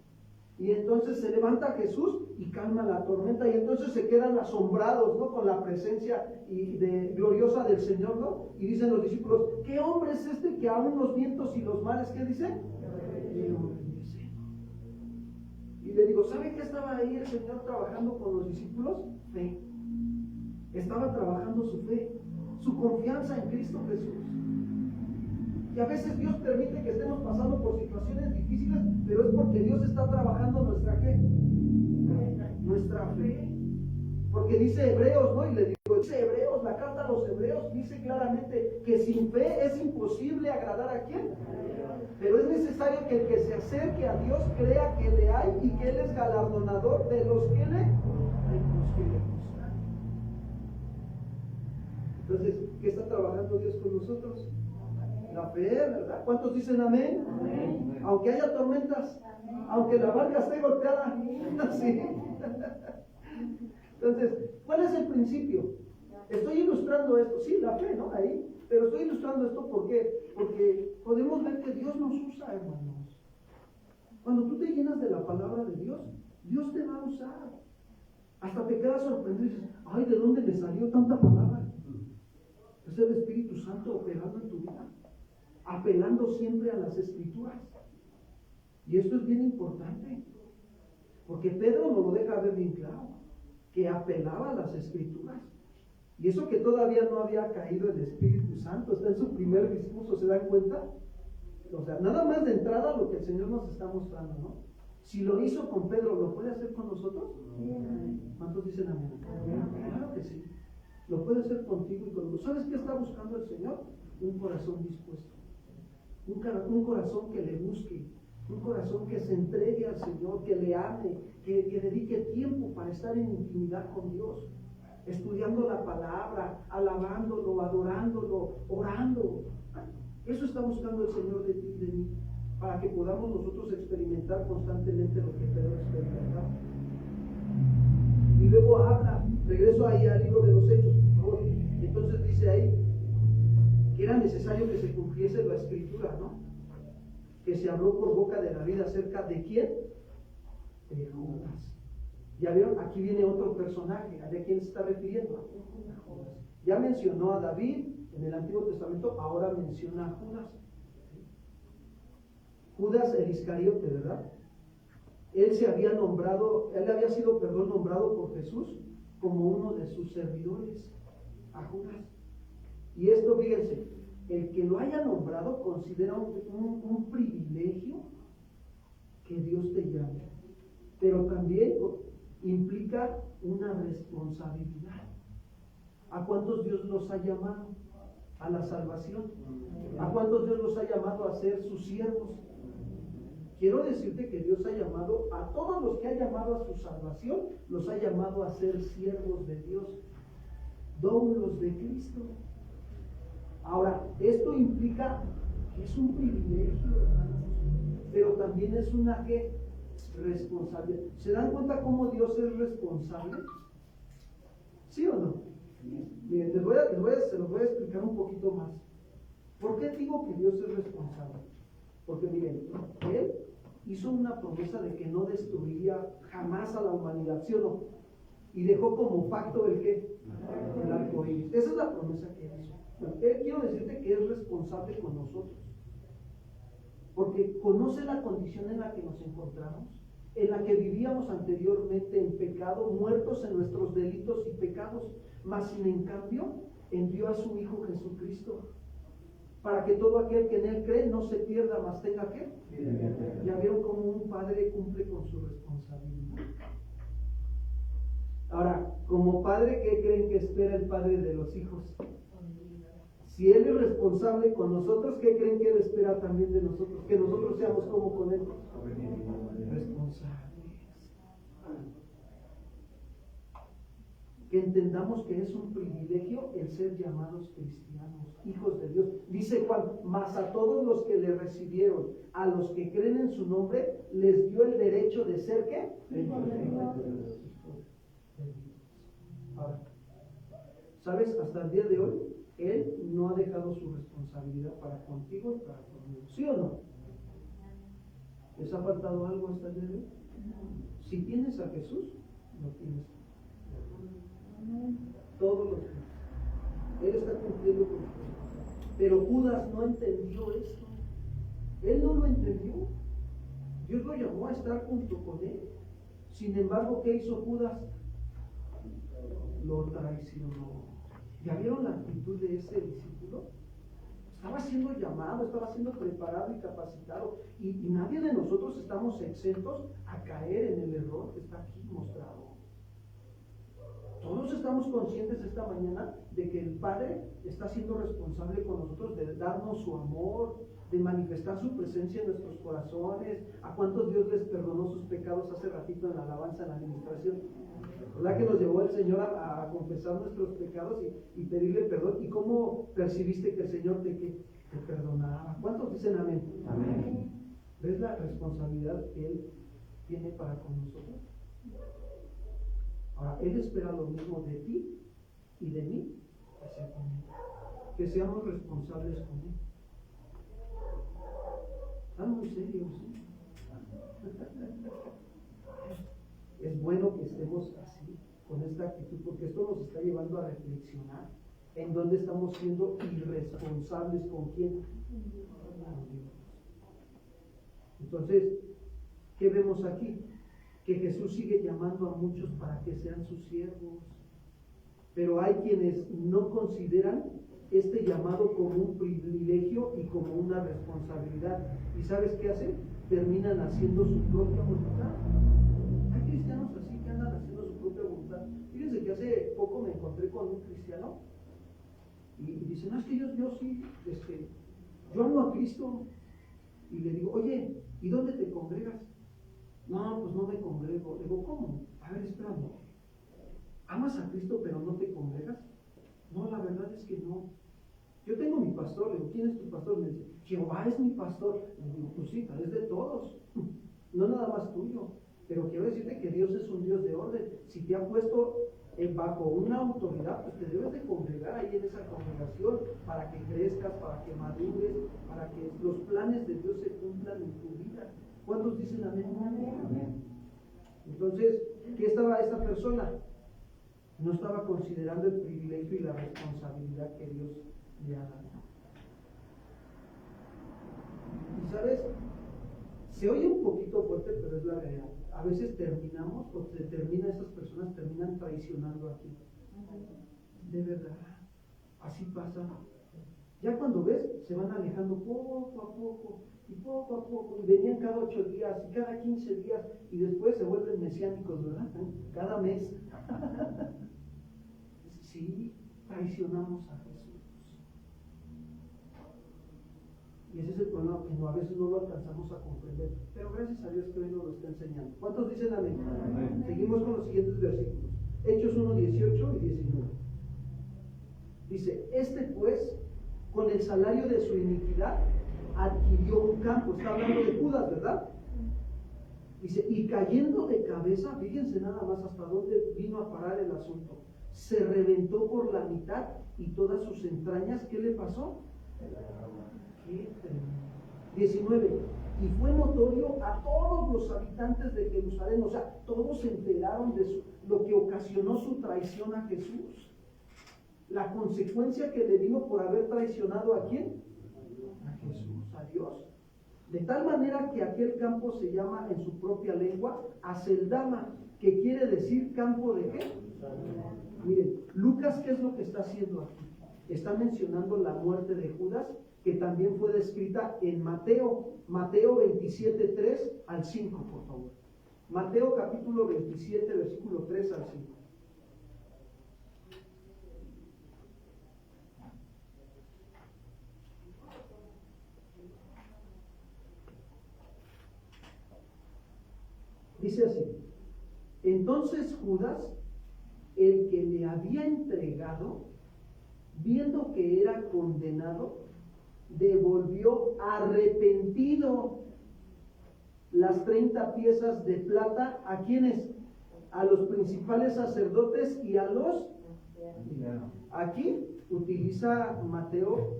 Y entonces se levanta Jesús y calma la tormenta, y entonces se quedan asombrados, ¿no? Con la presencia gloriosa del Señor, ¿no? Y dicen los discípulos, ¿qué hombre es este que aún los vientos y los mares, ¿qué dice? Y le digo, ¿sabe qué estaba ahí el Señor trabajando con los discípulos? Fe. Estaba trabajando su fe, su confianza en Cristo Jesús. Y a veces Dios permite que estemos pasando por situaciones difíciles, pero es porque Dios está trabajando nuestra ¿qué? Nuestra fe. Porque dice Hebreos, ¿no? Y le digo, dice Hebreos, la carta a los Hebreos dice claramente que sin fe es imposible agradar a quién. Pero es necesario que el que se acerque a Dios crea que le hay y que Él es galardonador de los que le buscan. Entonces, ¿qué está trabajando Dios con nosotros? La fe, ¿verdad? ¿Cuántos dicen amén? Amén. Aunque haya tormentas, amén. Aunque la barca esté golpeada, sí. Entonces, ¿cuál es el principio? Estoy ilustrando esto, sí, la fe, ¿no? Ahí, pero estoy ilustrando esto ¿por qué? Porque podemos ver que Dios nos usa, hermanos. Cuando tú te llenas de la palabra de Dios, Dios te va a usar. Hasta te quedas sorprendido y dices, ay, ¿de dónde me salió tanta palabra? Es el Espíritu Santo operando en tu vida, apelando siempre a las Escrituras. Y esto es bien importante, porque Pedro nos lo deja ver bien claro, que apelaba a las Escrituras. Y eso que todavía no había caído el Espíritu Santo, está en su primer discurso, ¿se dan cuenta? O sea, nada más de entrada lo que el Señor nos está mostrando, ¿no? Si lo hizo con Pedro, ¿lo puede hacer con nosotros? ¿Cuántos dicen amén? Claro que sí. Lo puede hacer contigo y conmigo. ¿Sabes qué está buscando el Señor? Un corazón dispuesto. Un corazón que le busque, un corazón que se entregue al Señor, que le ame, que dedique tiempo para estar en intimidad con Dios, estudiando la palabra, alabándolo, adorándolo, orando. Eso está buscando el Señor de ti y de mí, para que podamos nosotros experimentar constantemente lo que Pedro experimentaba. Y luego habla, regreso ahí al libro de los Hechos, por favor. Entonces dice ahí que era necesario que se cumpliese la Escritura, ¿no? Que se habló por boca de David acerca de ¿quién? De Judas. Ya vieron, aquí viene otro personaje. ¿A quién se está refiriendo? A Judas. Ya mencionó a David en el Antiguo Testamento, ahora menciona a Judas. Judas el Iscariote, ¿verdad? Él había sido nombrado por Jesús como uno de sus servidores, a Judas. Y esto, fíjense, el que lo haya nombrado considera un privilegio que Dios te llame, pero también implica una responsabilidad. ¿A cuántos Dios los ha llamado a la salvación? ¿A cuántos Dios los ha llamado a ser sus siervos? Quiero decirte que Dios ha llamado a todos los que ha llamado a su salvación, los ha llamado a ser siervos de Dios, doulos de Cristo. Ahora, esto implica que es un privilegio, hermanos, pero también es una responsabilidad. ¿Se dan cuenta cómo Dios es responsable? ¿Sí o no? Miren, se los voy a explicar un poquito más. ¿Por qué digo que Dios es responsable? Porque miren, Él hizo una promesa de que no destruiría jamás a la humanidad, ¿sí o no? Y dejó como pacto el ¿qué? El arco iris. Esa es la promesa que Él hizo. Él, quiero decirte que es responsable con nosotros, porque conoce la condición en la que nos encontramos, en la que vivíamos anteriormente en pecado, muertos en nuestros delitos y pecados, mas sin en cambio envió a su Hijo Jesucristo, para que todo aquel que en Él cree no se pierda, mas tenga ¿qué? Ya vieron cómo un padre cumple con su responsabilidad. Ahora, como padre, ¿qué creen que espera el padre de los hijos? Si Él es responsable con nosotros, ¿qué creen que Él espera también de nosotros? Que nosotros seamos como con Él, responsables. que entendamos que es un privilegio el ser llamados cristianos, hijos de Dios. Dice Juan, mas a todos los que le recibieron, a los que creen en su nombre, les dio el derecho de ser ¿qué? Ahora, ¿sabes? Hasta el día de hoy, Él no ha dejado su responsabilidad para contigo y para conmigo. ¿Sí o no? ¿Les ha faltado algo hasta el día de hoy? Si tienes a Jesús, lo tienes. Todos los días. Él está cumpliendo con eso. Pero Judas no entendió esto. Él no lo entendió. Dios lo llamó a estar junto con él. Sin embargo, ¿qué hizo Judas? Lo traicionó. ¿Ya vieron la actitud de ese discípulo? Estaba siendo llamado, estaba siendo preparado y capacitado. Y nadie de nosotros estamos exentos a caer en el error que está aquí mostrado. Todos estamos conscientes esta mañana de que el Padre está siendo responsable con nosotros de darnos su amor, de manifestar su presencia en nuestros corazones. ¿A cuántos Dios les perdonó sus pecados hace ratito en la alabanza, en la administración? ¿Verdad que nos llevó el Señor a confesar nuestros pecados y pedirle perdón? ¿Y cómo percibiste que el Señor te perdonaba? ¿Cuántos dicen amén? Amén. ¿Ves la responsabilidad que Él tiene para con nosotros? Ahora, Él espera lo mismo de ti y de mí hacia con Él. Que seamos responsables con Él. Están muy serios, ¿sí? Es bueno que estemos así, con esta actitud, porque esto nos está llevando a reflexionar en dónde estamos siendo irresponsables, con quién. Con Dios. Entonces, ¿qué vemos aquí? Que Jesús sigue llamando a muchos para que sean sus siervos, pero hay quienes no consideran este llamado como un privilegio y como una responsabilidad. ¿Y sabes qué hacen? Terminan haciendo su propia voluntad. Hay cristianos así que andan haciendo su propia voluntad. Fíjense que hace poco me encontré con un cristiano y dice, no, es que yo sí, yo amo a Cristo. Y le digo, oye, ¿y dónde te congregas? No, pues no me congrego. Le digo, ¿cómo? A ver, espérame. ¿Amas a Cristo pero no te congregas? No, la verdad es que no. Yo tengo mi pastor. Le digo, ¿quién es tu pastor? Me dice, Jehová es mi pastor. Le digo, pues sí, pero es de todos. No nada más tuyo. Pero quiero decirte que Dios es un Dios de orden. Si te ha puesto bajo una autoridad, pues te debes de congregar ahí en esa congregación para que crezcas, para que madures, para que los planes de Dios se cumplan en tu vida. ¿Cuántos dicen amén? Amén. Entonces, ¿qué estaba esta persona? No estaba considerando el privilegio y la responsabilidad que Dios le ha dado. Y sabes, se oye un poquito fuerte, pero es la realidad. A veces terminamos, o esas personas terminan traicionando a Cristo. De verdad, así pasa. Ya cuando ves, se van alejando poco a poco, y venían cada 8 días, y cada 15 días, y después se vuelven mesiánicos, ¿verdad? Cada mes. Sí, traicionamos a Jesús. Y ese es el problema, que a veces no lo alcanzamos a comprender. Pero gracias a Dios que hoy nos lo está enseñando. ¿Cuántos dicen amén? Amén. Seguimos con los siguientes versículos. Hechos 1, 18 y 19. Dice, pues, con el salario de su iniquidad, adquirió un campo. Está hablando de Judas, ¿verdad? Dice, y cayendo de cabeza, fíjense nada más hasta dónde vino a parar el asunto. Se reventó por la mitad y todas sus entrañas, ¿qué le pasó? Qué tremendo. 19. Y fue notorio a todos los habitantes de Jerusalén, o sea, todos se enteraron de lo que ocasionó su traición a Jesús. La consecuencia que le vino por haber traicionado ¿a quién? A Jesús, a Dios. De tal manera que aquel campo se llama en su propia lengua Aceldama, que quiere decir campo de ¿qué? Miren, Lucas, ¿qué es lo que está haciendo aquí? Está mencionando la muerte de Judas, que también fue descrita en Mateo 27, 3 al 5, por favor. Mateo capítulo 27, versículo 3 al 5. Dice así: entonces Judas, el que le había entregado, viendo que era condenado, devolvió arrepentido las 30 piezas de plata. ¿A quiénes? A los principales sacerdotes y a los... Aquí utiliza Mateo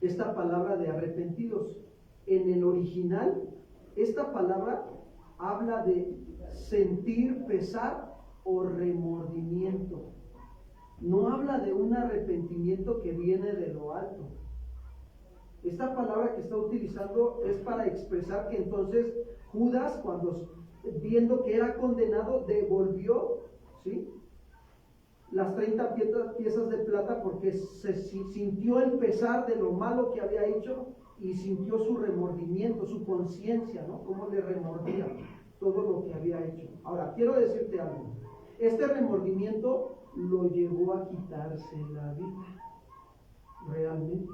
esta palabra de arrepentidos. En el original, esta palabra habla de sentir pesar o remordimiento. No habla de un arrepentimiento que viene de lo alto. Esta palabra que está utilizando es para expresar que entonces Judas, cuando viendo que era condenado, devolvió, ¿sí?, las 30 piezas de plata, porque se sintió el pesar de lo malo que había hecho y sintió su remordimiento, su conciencia, ¿no? Cómo le remordía todo lo que había hecho. Ahora, quiero decirte algo. Este remordimiento lo llevó a quitarse la vida, realmente.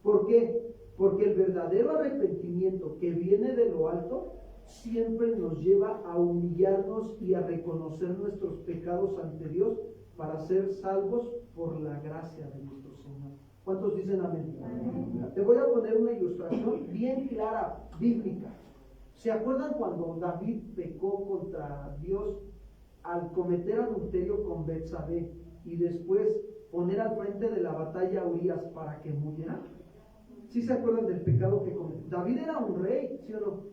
¿Por qué? Porque el verdadero arrepentimiento que viene de lo alto siempre nos lleva a humillarnos y a reconocer nuestros pecados ante Dios para ser salvos por la gracia de nuestro Señor. ¿Cuántos dicen amén? Amén. Te voy a poner una ilustración bien clara, bíblica. ¿Se acuerdan cuando David pecó contra Dios al cometer adulterio con Betsabé y después poner al frente de la batalla a Urías para que muriera? ¿Sí se acuerdan del pecado que cometió? David era un rey, ¿sí o no?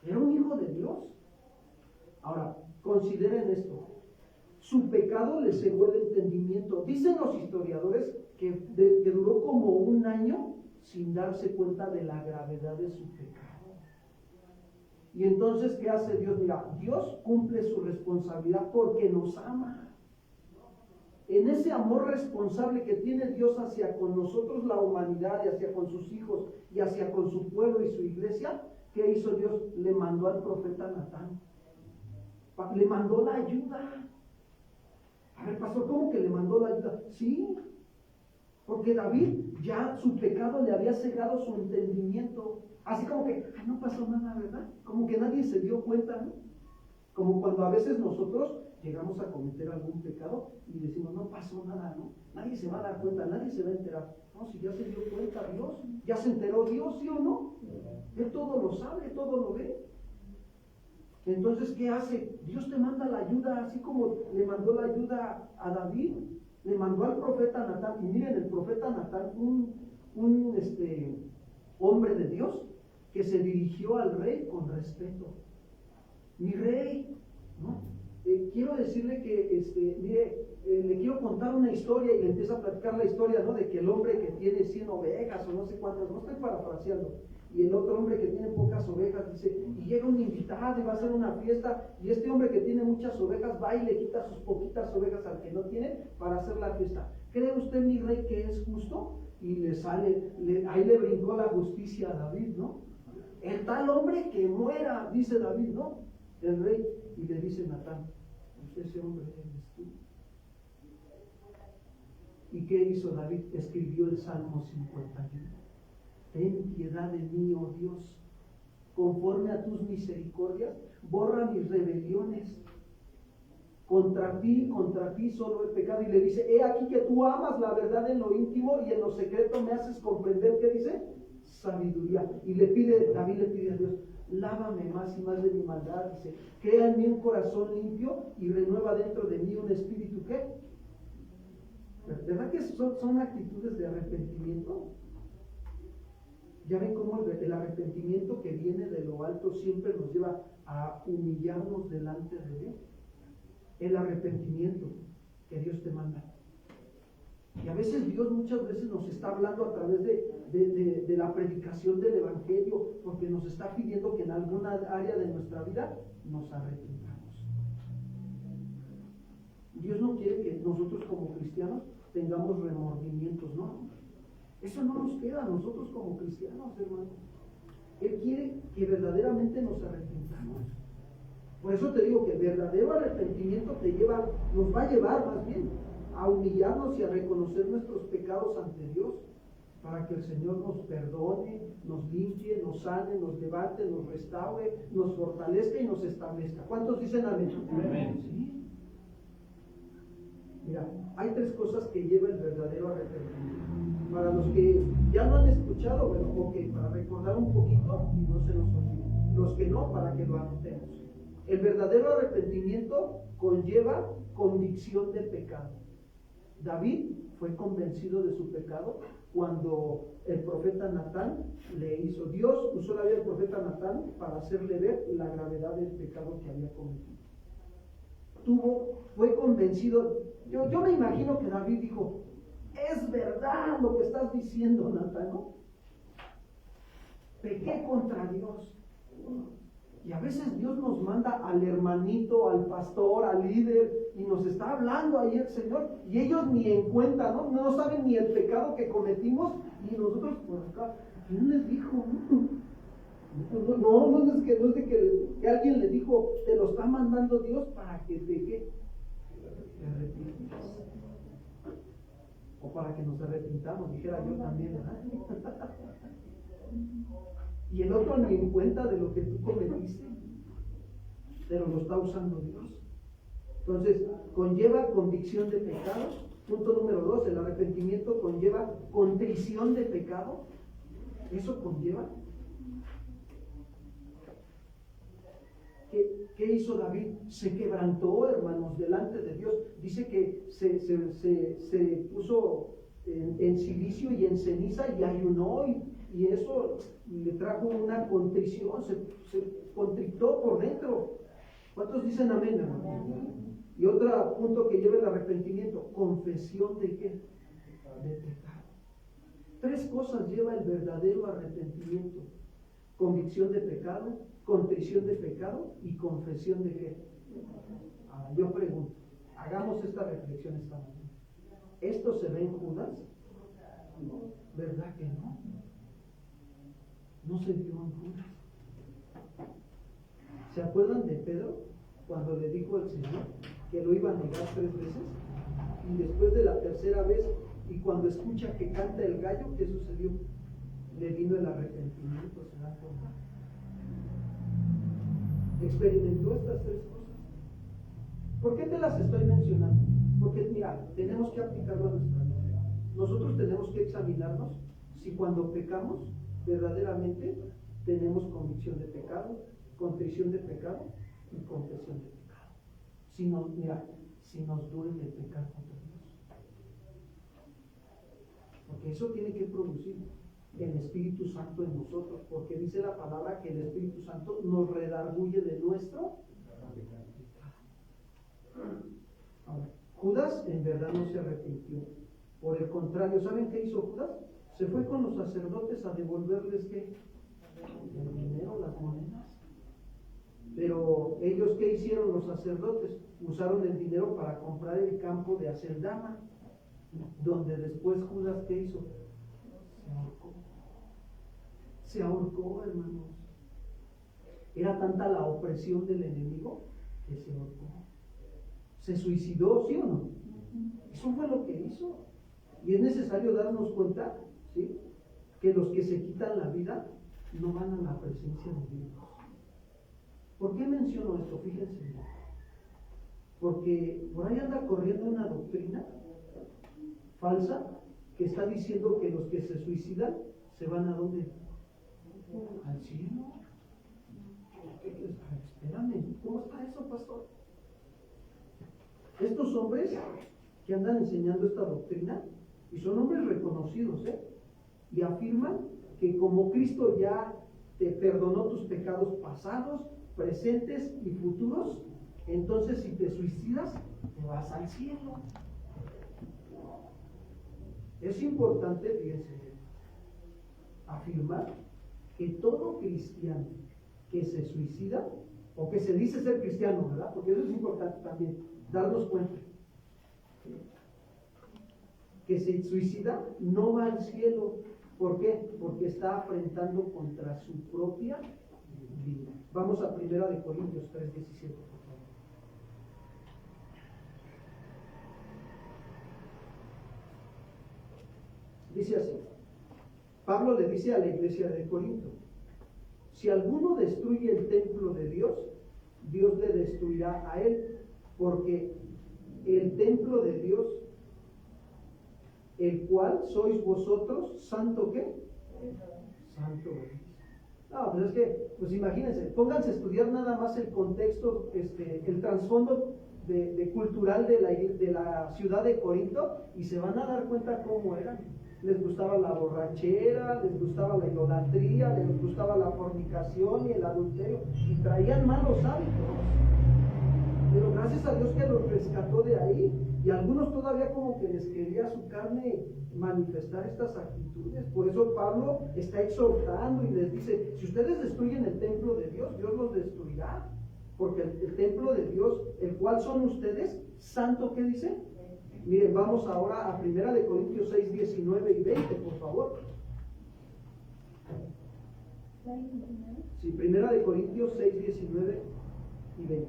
Era un hijo de Dios. Ahora, consideren esto. Su pecado le cegó el entendimiento. Dicen los historiadores que duró como un año sin darse cuenta de la gravedad de su pecado. Y entonces, ¿qué hace Dios? Mira, Dios cumple su responsabilidad porque nos ama. En ese amor responsable que tiene Dios hacia con nosotros, la humanidad, y hacia con sus hijos, y hacia con su pueblo y su iglesia, ¿qué hizo Dios? Le mandó al profeta Natán. Le mandó la ayuda. A ver, pastor, ¿cómo que le mandó la ayuda? Sí, porque David ya su pecado le había cegado su entendimiento. Así como que, no pasó nada, ¿verdad? Como que nadie se dio cuenta, ¿no? Como cuando a veces nosotros llegamos a cometer algún pecado y decimos, no pasó nada, ¿no? Nadie se va a dar cuenta, nadie se va a enterar. No, si ya se dio cuenta Dios, ya se enteró Dios, ¿sí o no? Él todo lo sabe, todo lo ve. Entonces, ¿qué hace? Dios te manda la ayuda, así como le mandó la ayuda a David, le mandó al profeta Natán. Y miren, el profeta Natán, un hombre de Dios, que se dirigió al rey con respeto. Mi rey, ¿no? Quiero decirle que, mire, le quiero contar una historia, y le empieza a platicar la historia, ¿no? De que el hombre que tiene 100 ovejas o no sé cuántas, no estoy parafraseando, y el otro hombre que tiene pocas ovejas, dice, y llega un invitado y va a hacer una fiesta, y este hombre que tiene muchas ovejas va y le quita sus poquitas ovejas al que no tiene para hacer la fiesta. ¿Cree usted, mi rey, que es justo? Y le sale, ahí le brincó la justicia a David, ¿no? El tal hombre que muera, dice David, ¿no? El rey, y le dice Natán, ese hombre eres tú. ¿Y qué hizo David? Escribió el Salmo 51. Ten piedad de mí, oh Dios, conforme a tus misericordias, borra mis rebeliones. Contra ti solo he pecado. Y le dice, he aquí que tú amas la verdad en lo íntimo y en lo secreto me haces comprender, ¿qué dice? Sabiduría. Y David le pide a Dios, lávame más y más de mi maldad, dice, crea en mí un corazón limpio y renueva dentro de mí un espíritu, ¿qué? ¿Verdad que son actitudes de arrepentimiento? Ya ven cómo el arrepentimiento que viene de lo alto siempre nos lleva a humillarnos delante de Dios. El arrepentimiento que Dios te manda. Y a veces Dios muchas veces nos está hablando a través de la predicación del Evangelio, porque nos está pidiendo que en alguna área de nuestra vida nos arrepentamos. Dios no quiere que nosotros como cristianos tengamos remordimientos, ¿no? Eso no nos queda a nosotros como cristianos, hermano. Él quiere que verdaderamente nos arrepentamos. Por eso te digo que el verdadero arrepentimiento nos va a llevar más bien a humillarnos y a reconocer nuestros pecados ante Dios, para que el Señor nos perdone, nos limpie, nos sane, nos levante, nos restaure, nos fortalezca y nos establezca. ¿Cuántos dicen amén? Amén. ¿Sí? Mira, hay tres cosas que lleva el verdadero arrepentimiento. Para los que ya no han escuchado, bueno, ok, para recordar un poquito y no se nos olvide. Los que no, para que lo anotemos. El verdadero arrepentimiento conlleva convicción de pecado. David fue convencido de su pecado cuando el profeta Natán le hizo. Dios usó la vida del profeta Natán para hacerle ver la gravedad del pecado que había cometido. Fue convencido. Yo me imagino que David dijo: es verdad lo que estás diciendo, Natán, ¿no? Pequé contra Dios. Y a veces Dios nos manda al hermanito, al pastor, al líder, y nos está hablando ahí el Señor, y ellos ni en cuenta, ¿no? No saben ni el pecado que cometimos, y nosotros por acá, ¿quién les dijo? No es que alguien le dijo, te lo está mandando Dios para que te arrepientas. O para que nos arrepintamos, dijera yo también, ¿verdad? Y el otro ni en cuenta de lo que tú cometiste, pero lo está usando Dios. Entonces, conlleva convicción de pecado. Punto número 2, el arrepentimiento conlleva contrición de pecado. Eso conlleva. ¿Qué hizo David? Se quebrantó, hermanos, delante de Dios. Dice que se puso en silicio y en ceniza y ayunó, y eso le trajo una contrición, se contritó por dentro. ¿Cuántos dicen amén, hermano? Y otro punto que lleva el arrepentimiento: confesión de ¿qué? De pecado. Tres cosas lleva el verdadero arrepentimiento: convicción de pecado, contrición de pecado y confesión de ¿qué? Ahora yo pregunto, hagamos esta reflexión esta mañana. ¿Esto se ve en Judas? ¿Verdad que no? No se vio en Judas. ¿Se acuerdan de Pedro cuando le dijo al Señor que lo iba a negar 3 veces? Y después de la tercera vez, y cuando escucha que canta el gallo, ¿qué sucedió? Le vino el arrepentimiento, ¿se dan cuenta? Experimentó estas 3 cosas. ¿Por qué te las estoy mencionando? Porque mira, tenemos que aplicarlo a nuestra vida. Nosotros tenemos que examinarnos si cuando pecamos verdaderamente tenemos convicción de pecado, contrición de pecado y confesión de pecado. Si nos duele pecar contra Dios, porque eso tiene que producir el Espíritu Santo en nosotros, porque dice la palabra que el Espíritu Santo nos redarguye de nuestro pecado. Ahora, Judas en verdad no se arrepintió. Por el contrario, ¿saben qué hizo Judas? Se fue con los sacerdotes a devolverles ¿qué? El dinero, las monedas. Pero ellos, ¿qué hicieron los sacerdotes? Usaron el dinero para comprar el campo de Aceldama, donde después Judas, ¿qué hizo? Se ahorcó, hermanos. Era tanta la opresión del enemigo que se ahorcó. Se suicidó, ¿sí o no? Eso fue lo que hizo. Y es necesario darnos cuenta, ¿sí?, que los que se quitan la vida no van a la presencia de Dios. ¿Por qué menciono esto? Fíjense. Porque por ahí anda corriendo una doctrina falsa que está diciendo que los que se suicidan se van ¿a dónde? Al cielo. Espérame, ¿cómo está eso, pastor? Estos hombres que andan enseñando esta doctrina, y son hombres reconocidos, y afirman que como Cristo ya te perdonó tus pecados pasados, presentes y futuros, entonces si te suicidas, te vas al cielo. Es importante, fíjense, afirmar que todo cristiano que se suicida, o que se dice ser cristiano, ¿verdad? Porque eso es importante también, darnos cuenta. Que se suicida no va al cielo. ¿Por qué? Porque está afrentando contra su propia vida. Vamos a 1 Corintios 3:17, por favor. Dice así. Pablo le dice a la iglesia de Corinto: si alguno destruye el templo de Dios, Dios le destruirá a él, porque el templo de Dios, el cual sois vosotros, ¿santo qué? Santo. No, pues es que, pues imagínense, pónganse a estudiar nada más el contexto, el trasfondo cultural de la ciudad de Corinto y se van a dar cuenta cómo eran. Les gustaba la borrachera, les gustaba la idolatría, les gustaba la fornicación y el adulterio y traían malos hábitos. Pero gracias a Dios que los rescató de ahí, y algunos todavía como que les quería su carne manifestar estas actitudes. Por eso Pablo está exhortando y les dice, si ustedes destruyen el templo de Dios, Dios los destruirá, porque el templo de Dios, el cual son ustedes, santo, ¿qué dice? Miren, vamos ahora a 1 de Corintios 6, 19 y 20, por favor. Sí, 1 de Corintios 6, 19 y 20.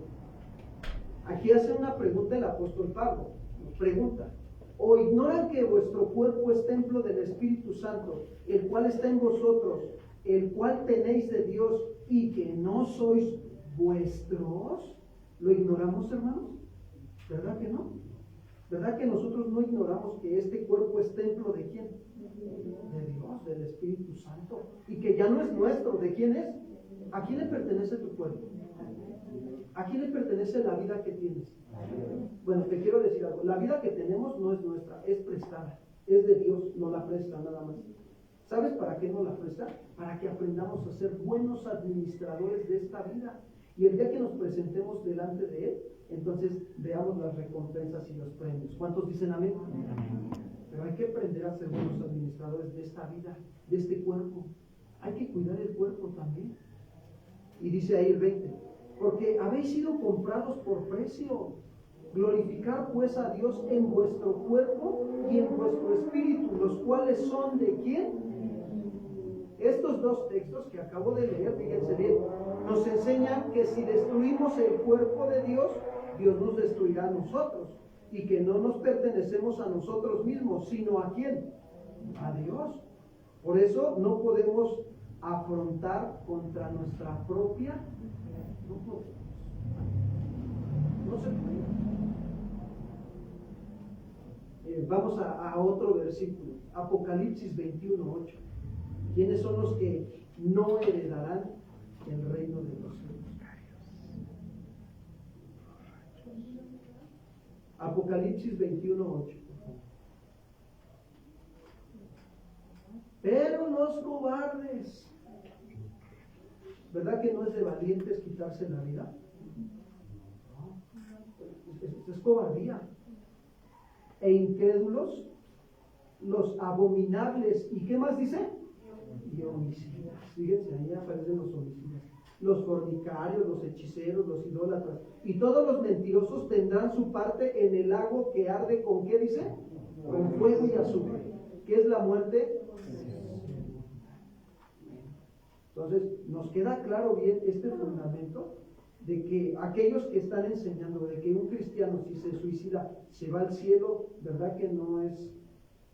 Aquí hace una pregunta el apóstol Pablo. Pregunta: ¿o ignoran que vuestro cuerpo es templo del Espíritu Santo, el cual está en vosotros, el cual tenéis de Dios, y que no sois vuestros? ¿Lo ignoramos, hermanos? ¿Verdad que no? ¿Verdad que nosotros no ignoramos que este cuerpo es templo de quién? De Dios, del Espíritu Santo, y que ya no es nuestro? ¿De quién es? ¿A quién le pertenece tu cuerpo? ¿A quién le pertenece la vida que tienes? Bueno, te quiero decir algo. La vida que tenemos no es nuestra, es prestada. Es de Dios, no la presta nada más. ¿Sabes para qué nos la presta? Para que aprendamos a ser buenos administradores de esta vida. Y el día que nos presentemos delante de Él, entonces veamos las recompensas y los premios. ¿Cuántos dicen amén? Pero hay que aprender a ser buenos administradores de esta vida, de este cuerpo. Hay que cuidar el cuerpo también. Y dice ahí el 20: porque habéis sido comprados por precio. Glorificar pues a Dios en vuestro cuerpo y en vuestro espíritu, los cuales son ¿de quién? Estos dos textos que acabo de leer, fíjense bien, nos enseñan que si destruimos el cuerpo de Dios, Dios nos destruirá a nosotros, y que no nos pertenecemos a nosotros mismos, sino ¿a quién? A Dios. Por eso no podemos afrontar contra nuestra propia. No se puede. Vamos a otro versículo, Apocalipsis 21:8. ¿Quiénes son los que no heredarán el reino de los cielos? Apocalipsis 21:8. Pero los cobardes, ¿verdad que no es de valientes quitarse la vida? Es cobardía. E incrédulos, los abominables, ¿y qué más dice? Y homicidas. Fíjense, ahí aparecen los homicidas. Los fornicarios, los hechiceros, los idólatras y todos los mentirosos tendrán su parte en el lago que arde ¿con qué dice? Con fuego y azufre. ¿Qué es la muerte? Entonces, nos queda claro bien este fundamento de que aquellos que están enseñando de que un cristiano si se suicida se va al cielo, ¿verdad que no es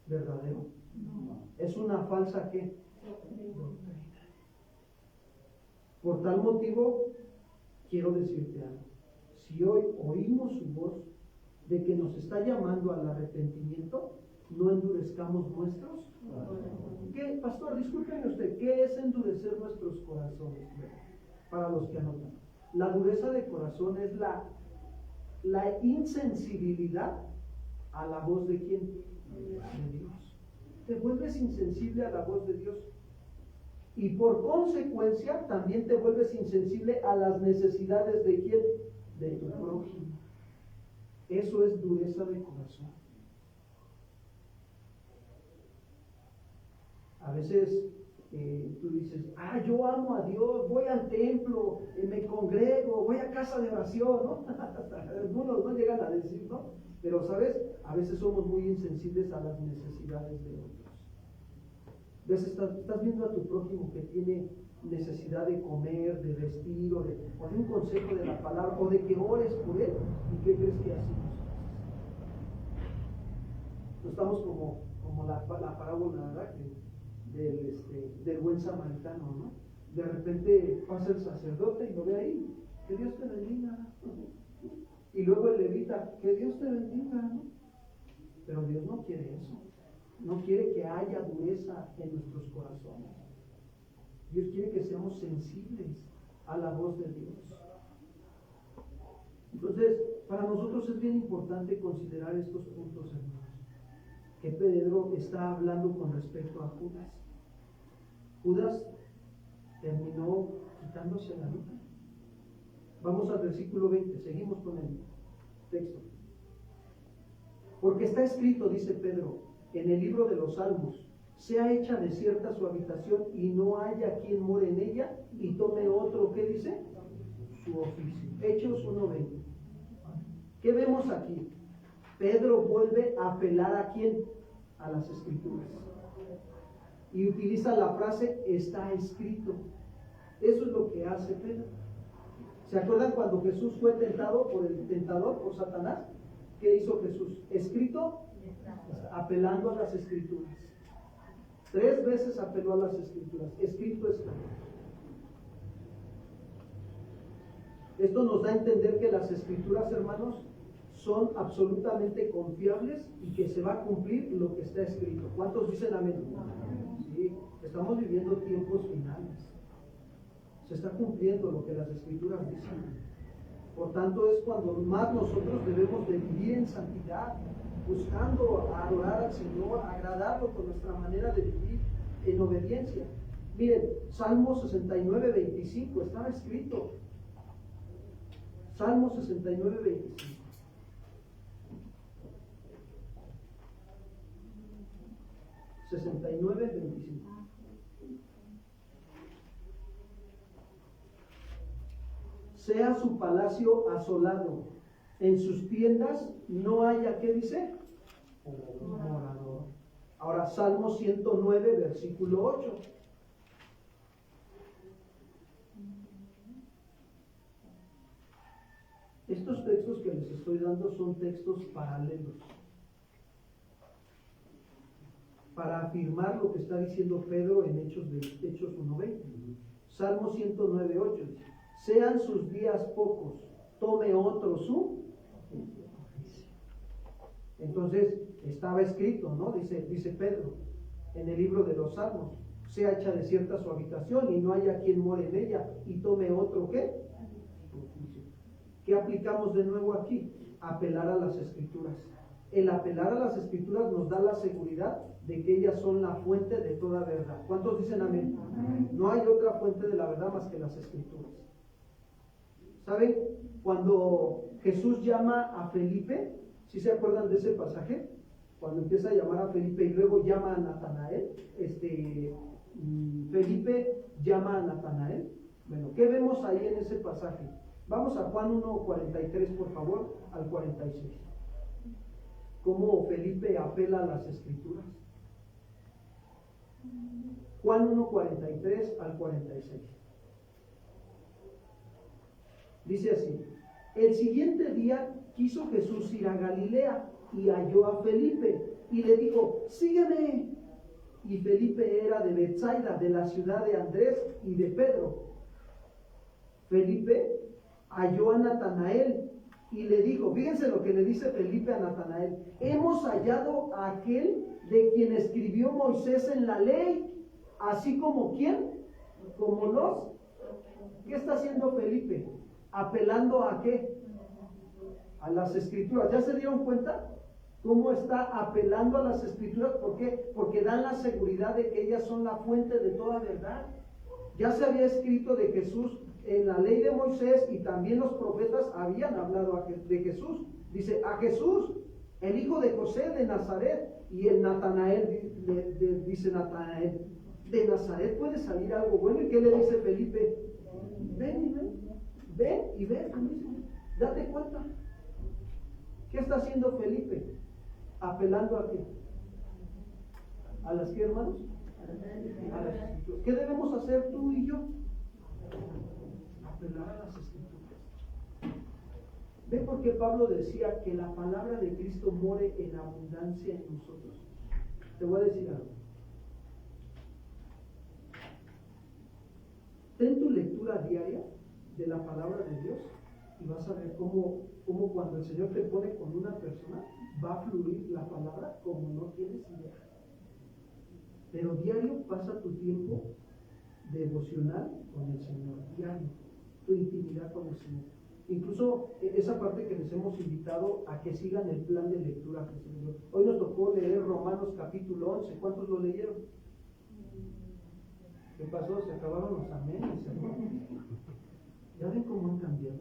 verdadero? No. Es una falsa ¿qué? Doctrina. Por tal motivo, quiero decirte algo. Si hoy oímos su voz de que nos está llamando al arrepentimiento, no endurezcamos nuestros. ¿Qué, pastor? Discúlpeme usted, ¿qué es endurecer nuestros corazones? Para los que anotan. La dureza de corazón es la insensibilidad a la voz de ¿quién? De Dios. Te vuelves insensible a la voz de Dios. Y por consecuencia también te vuelves insensible a las necesidades de ¿quién? De tu prójimo. Eso es dureza de corazón. A veces tú dices, yo amo a Dios, voy al templo, me congrego, voy a casa de oración, ¿no? Algunos no llegan a decir, ¿no? Pero, ¿sabes? A veces somos muy insensibles a las necesidades de otros. ¿Ves? Estás viendo a tu prójimo que tiene necesidad de comer, de vestir, o de un consejo de la palabra, o de que ores por él, ¿y qué crees que hacemos? No estamos como la parábola, ¿verdad? Del buen samaritano, ¿no? De repente pasa el sacerdote y lo ve ahí, que Dios te bendiga. Y luego el levita, que Dios te bendiga, ¿no? Pero Dios no quiere eso. No quiere que haya dureza en nuestros corazones. Dios quiere que seamos sensibles a la voz de Dios. Entonces, para nosotros es bien importante considerar estos puntos, hermanos, que Pedro está hablando con respecto a Judas. Judas terminó quitándose la vida. Vamos al versículo 20, seguimos con el texto. Porque está escrito, dice Pedro, en el libro de los Salmos, sea hecha desierta su habitación y no haya quien more en ella y tome otro, ¿qué dice? Su oficio. Hechos 1:20. ¿Qué vemos aquí? Pedro vuelve a apelar ¿a quién? A las escrituras. Y utiliza la frase, está escrito. Eso es lo que hace Pedro. ¿Se acuerdan cuando Jesús fue tentado por el tentador, por Satanás? ¿Qué hizo Jesús? Escrito, apelando a las escrituras. 3 veces apeló a las escrituras. Escrito está. Esto nos da a entender que las escrituras, hermanos, son absolutamente confiables y que se va a cumplir lo que está escrito. ¿Cuántos dicen amén? Sí, estamos viviendo tiempos finales. Se está cumpliendo lo que las escrituras dicen. Por tanto, es cuando más nosotros debemos de vivir en santidad, buscando adorar al Señor, agradarlo con nuestra manera de vivir en obediencia. Miren, Salmo 69:25 estaba escrito. Salmo 69:25. Sea su palacio asolado, en sus tiendas no haya, ¿qué dice? Morador. Ahora, Salmo 109, versículo 8. Estos textos que les estoy dando son textos paralelos para afirmar lo que está diciendo Pedro en Hechos 1:20. Salmo 109:8 dice: sean sus días pocos, tome otro su oficio. Entonces, estaba escrito, ¿no? Dice Pedro en el libro de los Salmos: sea hecha desierta su habitación y no haya quien more en ella, y tome otro, ¿qué? Oficio. ¿Qué aplicamos de nuevo aquí? Apelar a las escrituras. El apelar a las escrituras nos da la seguridad de que ellas son la fuente de toda verdad. ¿Cuántos dicen amén? No hay otra fuente de la verdad más que las escrituras. ¿Saben? Cuando Jesús llama a Felipe, ¿sí se acuerdan de ese pasaje? Cuando empieza a llamar a Felipe y luego llama a Natanael, Felipe llama a Natanael. Bueno, ¿qué vemos ahí en ese pasaje? Vamos a Juan 1:43, por favor, al 46. ¿Cómo Felipe apela a las escrituras? Juan 1:43 al 46. Dice así: el siguiente día quiso Jesús ir a Galilea y halló a Felipe y le dijo: sígueme. Y Felipe era de Betsaida, de la ciudad de Andrés y de Pedro. Felipe halló a Natanael y le dijo, fíjense lo que le dice Felipe a Natanael: hemos hallado a aquel de quien escribió Moisés en la ley, así como ¿quién? Como los. ¿Qué está haciendo Felipe? ¿Apelando a qué? A las escrituras. ¿Ya se dieron cuenta cómo está apelando a las escrituras? ¿Por qué? Porque dan la seguridad de que ellas son la fuente de toda verdad. Ya se había escrito de Jesús en la ley de Moisés, y también los profetas habían hablado de Jesús. Dice: a Jesús, el hijo de José de Nazaret. Y el Natanael, dice Natanael: de Nazaret puede salir algo bueno. ¿Y qué le dice Felipe? Ven y ven. Ven y ve tú mismo. Date cuenta. ¿Qué está haciendo Felipe? ¿Apelando a qué? ¿A las qué, hermanos? A las escrituras. ¿Qué debemos hacer tú y yo? Apelar a las escrituras. ¿Ve por qué Pablo decía que la palabra de Cristo more en abundancia en nosotros? Te voy a decir algo. Ten tu lectura diaria de la palabra de Dios y vas a ver cómo cuando el Señor te pone con una persona, va a fluir la palabra como no tienes idea. Pero diario pasa tu tiempo devocional con el Señor, diario, tu intimidad con el Señor. Incluso esa parte que les hemos invitado a que sigan el plan de lectura que se les dio. Hoy nos tocó leer Romanos capítulo 11. ¿Cuántos lo leyeron? ¿Qué pasó? Se acabaron los amenes, hermanos. ¿Ya ven cómo han cambiado?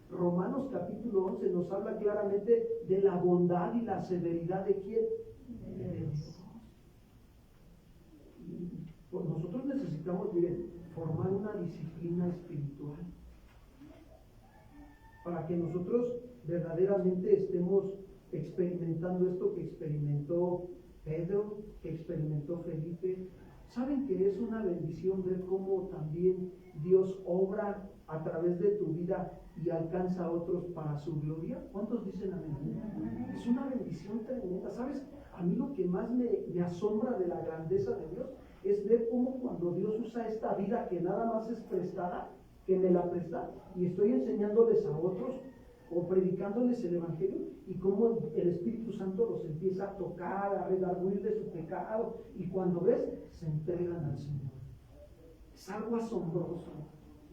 Romanos capítulo 11 nos habla claramente de la bondad y la severidad de quién? De Dios. Pues nosotros necesitamos, miren, formar una disciplina espiritual para que nosotros verdaderamente estemos experimentando esto que experimentó Pedro, que experimentó Felipe. ¿Saben que es una bendición ver cómo también Dios obra a través de tu vida y alcanza a otros para su gloria? ¿Cuántos dicen amén? Es una bendición tremenda. ¿Sabes? A mí lo que más me asombra de la grandeza de Dios es ver cómo cuando Dios usa esta vida que nada más es prestada, que me la presta, y estoy enseñándoles a otros o predicándoles el Evangelio, y cómo el Espíritu Santo los empieza a tocar, a redarguir de su pecado, y cuando ves, se entregan al Señor. Es algo asombroso.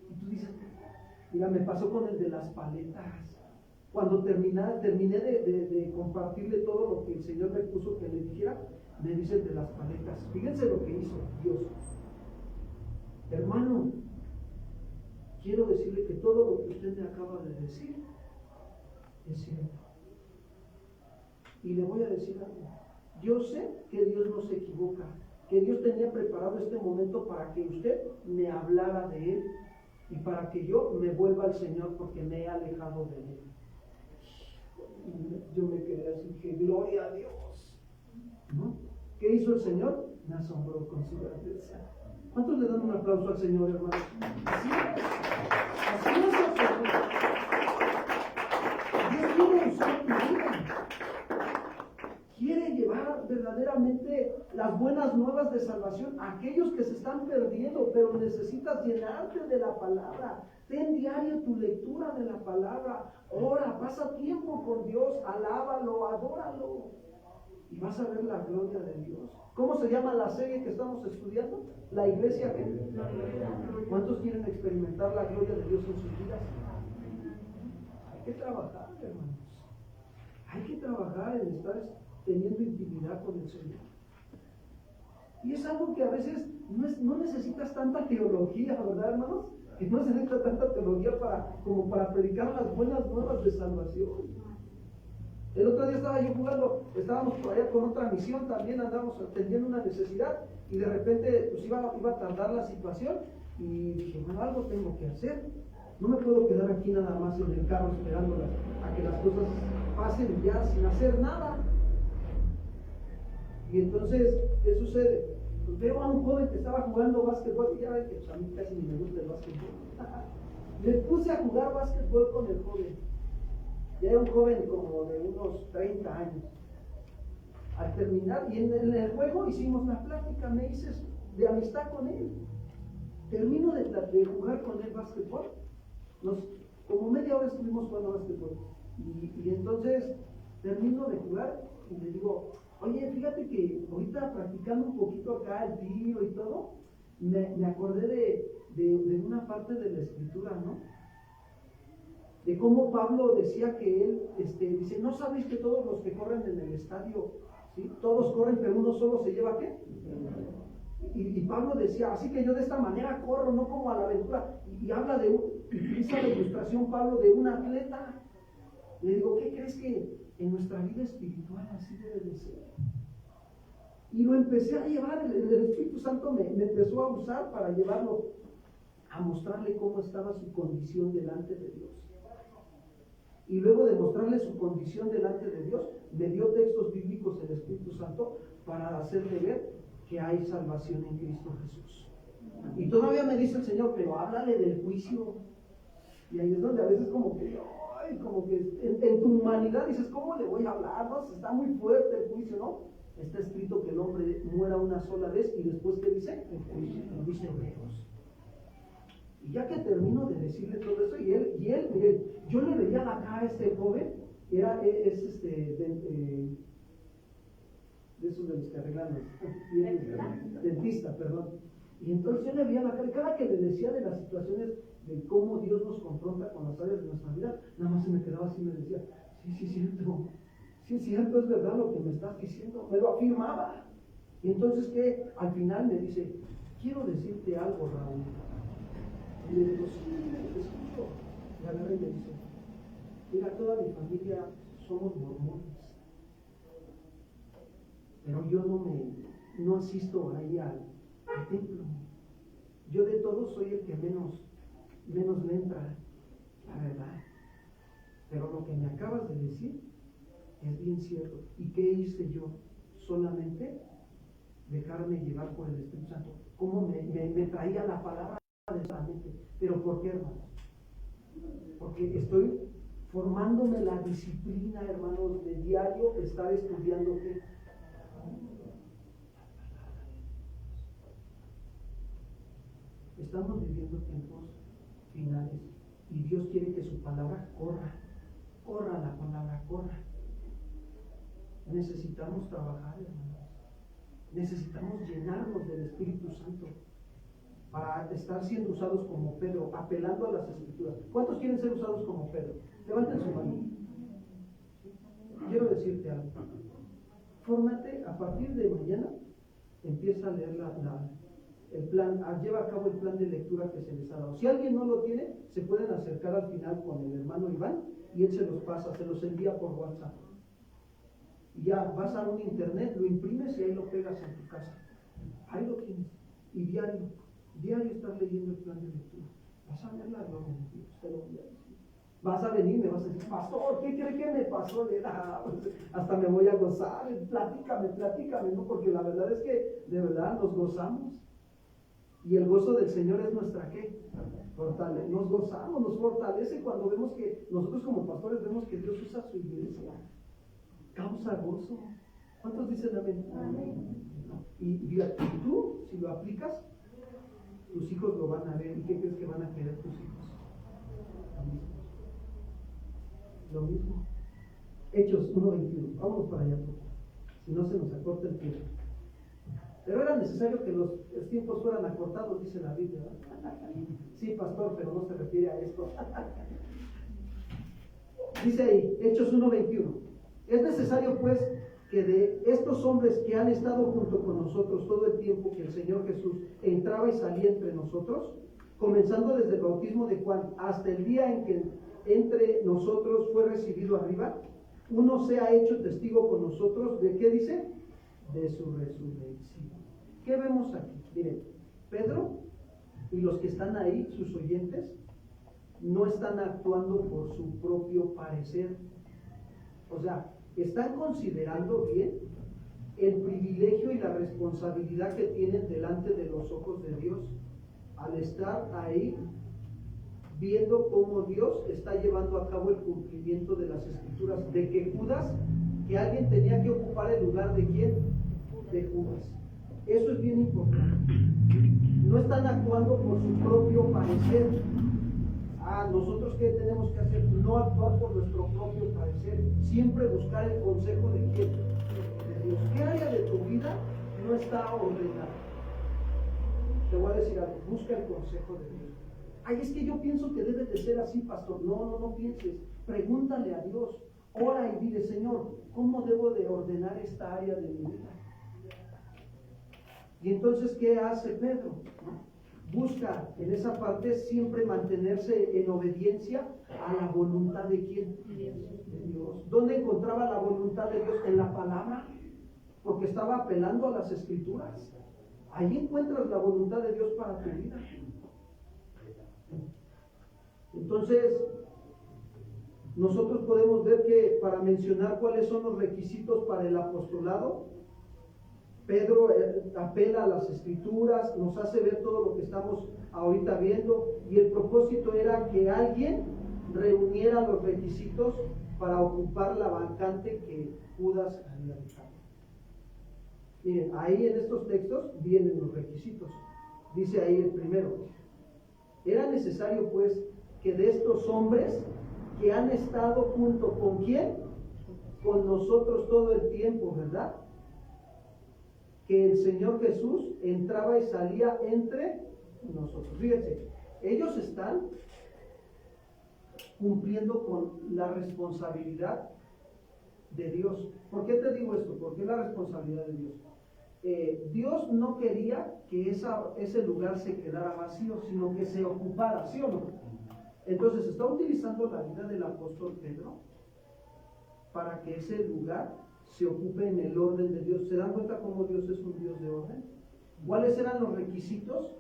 Y tú dices, mira, me pasó con el de las paletas. Cuando terminé de compartirle todo lo que el Señor me puso que le dijera, me dice el de las paletas. Fíjense lo que hizo Dios. Hermano, quiero decirle que todo lo que usted me acaba de decir es cierto. Y le voy a decir algo. Yo sé que Dios no se equivoca, que Dios tenía preparado este momento para que usted me hablara de Él y para que yo me vuelva al Señor porque me he alejado de Él. Yo me quedé así, que gloria a Dios, ¿no? ¿Qué hizo el Señor? Me asombró con su grandeza. ¿Cuántos le dan un aplauso al Señor, hermano? Así es, Dios quiere usar tu vida. Quiere llevar verdaderamente las buenas nuevas de salvación a aquellos que se están perdiendo, pero necesitas llenarte de la palabra. Ten diario tu lectura de la palabra. Ora, pasa tiempo con Dios, alábalo, adóralo. Y vas a ver la gloria de Dios. ¿Cómo se llama la serie que estamos estudiando? ¿La iglesia qué? ¿Cuántos quieren experimentar la gloria de Dios en sus vidas? Hay que trabajar, hermanos. Hay que trabajar en estar teniendo intimidad con el Señor. Y es algo que a veces no necesitas tanta teología, ¿verdad, hermanos? Que no se necesita tanta teología como para predicar las buenas nuevas de salvación. El otro día estaba yo jugando, estábamos por allá con otra misión, también andábamos atendiendo una necesidad y de repente pues iba a tardar la situación y dije, bueno, algo tengo que hacer. No me puedo quedar aquí nada más en el carro esperando a que las cosas pasen ya sin hacer nada. Y entonces, ¿qué sucede? Pues veo a un joven que estaba jugando básquetbol y ya ven que pues, a mí casi ni me gusta el básquetbol. Me puse a jugar básquetbol con el joven. Ya era un joven como de unos 30 años. Al terminar, y en el juego hicimos la plática, me hice de amistad con él. Termino de jugar con él básquetbol. Como media hora estuvimos jugando básquetbol. Y entonces termino de jugar y le digo, oye, fíjate que ahorita practicando un poquito acá el tiro y todo, me acordé de una parte de la escritura, ¿no? De cómo Pablo decía que él, dice, ¿no sabéis que todos los que corren en el estadio, ¿sí? Todos corren, pero uno solo se lleva qué? Y Pablo decía, así que yo de esta manera corro, no como a la aventura. Y habla utiliza la ilustración Pablo de un atleta. Le digo, ¿qué crees que en nuestra vida espiritual así debe de ser? Y lo empecé a llevar, el Espíritu Santo me empezó a usar para llevarlo, a mostrarle cómo estaba su condición delante de Dios. Y luego de mostrarle su condición delante de Dios, me dio textos bíblicos el Espíritu Santo para hacerle ver que hay salvación en Cristo Jesús. Y todavía me dice el Señor, pero háblale del juicio. Y ahí es donde a veces como que en tu humanidad dices, ¿cómo le voy a hablar? ¿No? Está muy fuerte el juicio, ¿no? Está escrito que el hombre muera una sola vez y después, ¿qué dice? El juicio, dice Hebreos. Y ya que termino de decirle todo eso, mire, yo le veía la cara a este joven, de esos de los que arreglan dentista, perdón. Y entonces yo le veía la cara, cada que le decía de las situaciones de cómo Dios nos confronta con las áreas de nuestra vida, nada más se me quedaba así y me decía, sí, es cierto, es verdad lo que me estás diciendo, me lo afirmaba. Y entonces que al final me dice, quiero decirte algo, Raúl. Y le digo, sí, te escucho. Y agarra y me dice, mira, toda mi familia somos mormones, pero yo no asisto ahí al templo. Yo de todos soy el que menos le entra, la verdad. Pero lo que me acabas de decir es bien cierto. ¿Y qué hice yo? Solamente dejarme llevar por el Espíritu Santo. ¿Cómo me traía la palabra de la mente? ¿Pero por qué, hermanos? Porque estoy formándome la disciplina, hermanos, de diario estar estudiando ¿qué? Estamos viviendo tiempos finales y Dios quiere que su palabra corra la palabra, corra. Necesitamos trabajar, hermanos. Necesitamos llenarnos del Espíritu Santo para estar siendo usados como Pedro, apelando a las Escrituras. ¿Cuántos quieren ser usados como Pedro? Levanten su mano. Quiero decirte algo. Fórmate, a partir de mañana, empieza a leer el plan, lleva a cabo el plan de lectura que se les ha dado. Si alguien no lo tiene, se pueden acercar al final con el hermano Iván y él se los pasa, se los envía por WhatsApp. Y ya vas a un internet, lo imprimes y ahí lo pegas en tu casa. Ahí lo tienes. Y diario estás leyendo el plan de lectura. Vas a ver la gloria de Dios, te lo voy a decir. Vas a venir, me vas a decir, pastor, ¿qué cree que me pasó? Hasta me voy a gozar, platícame, ¿no? Porque la verdad es que de verdad nos gozamos. Y el gozo del Señor es nuestra ¿qué? Nos gozamos, nos fortalece cuando vemos que nosotros como pastores vemos que Dios usa su iglesia. Causa gozo. ¿Cuántos dicen amén? Amén. Y tú, si lo aplicas, tus hijos lo van a ver. ¿Y qué crees que van a querer tus hijos? Lo mismo. Hechos 1:21. Vámonos para allá, si no se nos acorta el tiempo. Pero era necesario que los tiempos fueran acortados, dice la Biblia, ¿verdad? Sí, pastor, pero no se refiere a esto. Dice ahí, Hechos 1:21. Es necesario, pues, que de estos hombres que han estado junto con nosotros todo el tiempo que el Señor Jesús entraba y salía entre nosotros, comenzando desde el bautismo de Juan hasta el día en que entre nosotros fue recibido arriba, uno sea hecho testigo con nosotros de ¿qué dice? De su resurrección. ¿Qué vemos aquí? Miren, Pedro y los que están ahí, sus oyentes, no están actuando por su propio parecer. O sea, están considerando bien el privilegio y la responsabilidad que tienen delante de los ojos de Dios al estar ahí viendo cómo Dios está llevando a cabo el cumplimiento de las Escrituras, de que Judas, que alguien tenía que ocupar el lugar de ¿quién? De Judas. Eso es bien importante. No están actuando por su propio parecer. Nosotros ¿qué tenemos que hacer? No actuar por nuestro propio parecer, siempre buscar el consejo de ¿quién? De Dios. ¿Qué área de tu vida no está ordenada? Te voy a decir algo, busca el consejo de Dios. Ay, es que yo pienso que debe de ser así, pastor. No pienses, pregúntale a Dios, ora y dile, Señor, ¿cómo debo de ordenar esta área de mi vida? Y entonces, ¿qué hace Pedro? Busca en esa parte siempre mantenerse en obediencia a la voluntad de ¿quién? De Dios. ¿Dónde encontraba la voluntad de Dios? En la palabra, porque estaba apelando a las Escrituras. Ahí encuentras la voluntad de Dios para tu vida. Entonces, nosotros podemos ver que para mencionar cuáles son los requisitos para el apostolado, Pedro apela a las Escrituras, nos hace ver todo lo que estamos ahorita viendo, y el propósito era que alguien reuniera los requisitos para ocupar la vacante que Judas había dejado. Miren, ahí en estos textos vienen los requisitos. Dice ahí el primero, Era necesario pues que de estos hombres que han estado junto con ¿quién? Con nosotros todo el tiempo, ¿verdad? Que el Señor Jesús entraba y salía entre nosotros. Fíjense, ellos están cumpliendo con la responsabilidad de Dios. ¿Por qué te digo esto? Porque es la responsabilidad de Dios. Dios no quería que ese lugar se quedara vacío, sino que se ocupara, ¿sí o no? Entonces está utilizando la vida del apóstol Pedro para que ese lugar se ocupe en el orden de Dios. ¿Se dan cuenta cómo Dios es un Dios de orden? ¿Cuáles eran los requisitos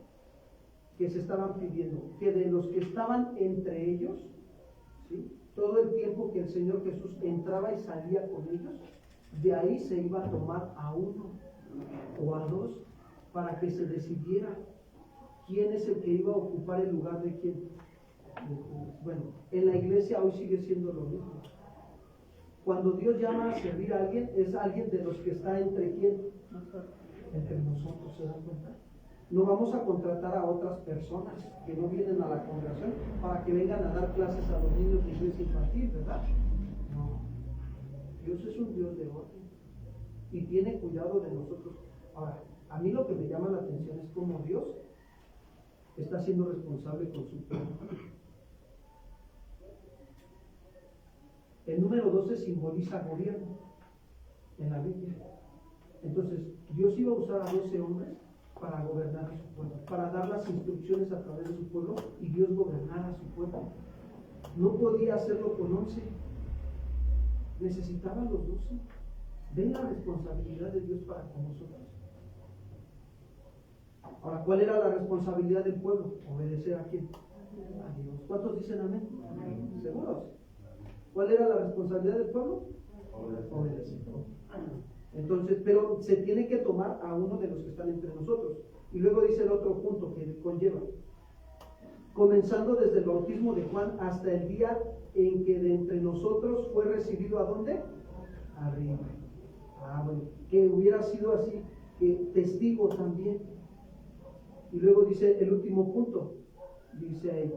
que se estaban pidiendo? Que de los que estaban entre ellos, ¿sí?, todo el tiempo que el Señor Jesús entraba y salía con ellos, de ahí se iba a tomar a uno o a dos para que se decidiera quién es el que iba a ocupar el lugar de quién. Bueno, en la iglesia hoy sigue siendo lo mismo. Cuando Dios llama a servir a alguien, es alguien de los que está entre quién, entre nosotros. ¿Se dan cuenta? No vamos a contratar a otras personas que no vienen a la congregación para que vengan a dar clases a los niños de iglesia infantil, ¿verdad? No. Dios es un Dios de orden y tiene cuidado de nosotros. Ahora, a mí lo que me llama la atención es cómo Dios está siendo responsable con su pueblo. El número 12 simboliza gobierno en la Biblia. Entonces, Dios iba a usar a 12 hombres para gobernar a su pueblo, para dar las instrucciones a través de su pueblo y Dios gobernara a su pueblo. No podía hacerlo con 11, necesitaban los 12. Ven la responsabilidad de Dios para con nosotros. Ahora, ¿cuál era la responsabilidad del pueblo? Obedecer a quién? A Dios. ¿Cuántos dicen amén? Amén. ¿Seguros? ¿Cuál era la responsabilidad del pueblo? Obedecer. Entonces, pero se tiene que tomar a uno de los que están entre nosotros. Y luego dice el otro punto que conlleva. Comenzando desde el bautismo de Juan hasta el día en que de entre nosotros fue recibido ¿a dónde? Arriba. Bueno, que hubiera sido así, que testigo también. Y luego dice el último punto, dice ahí,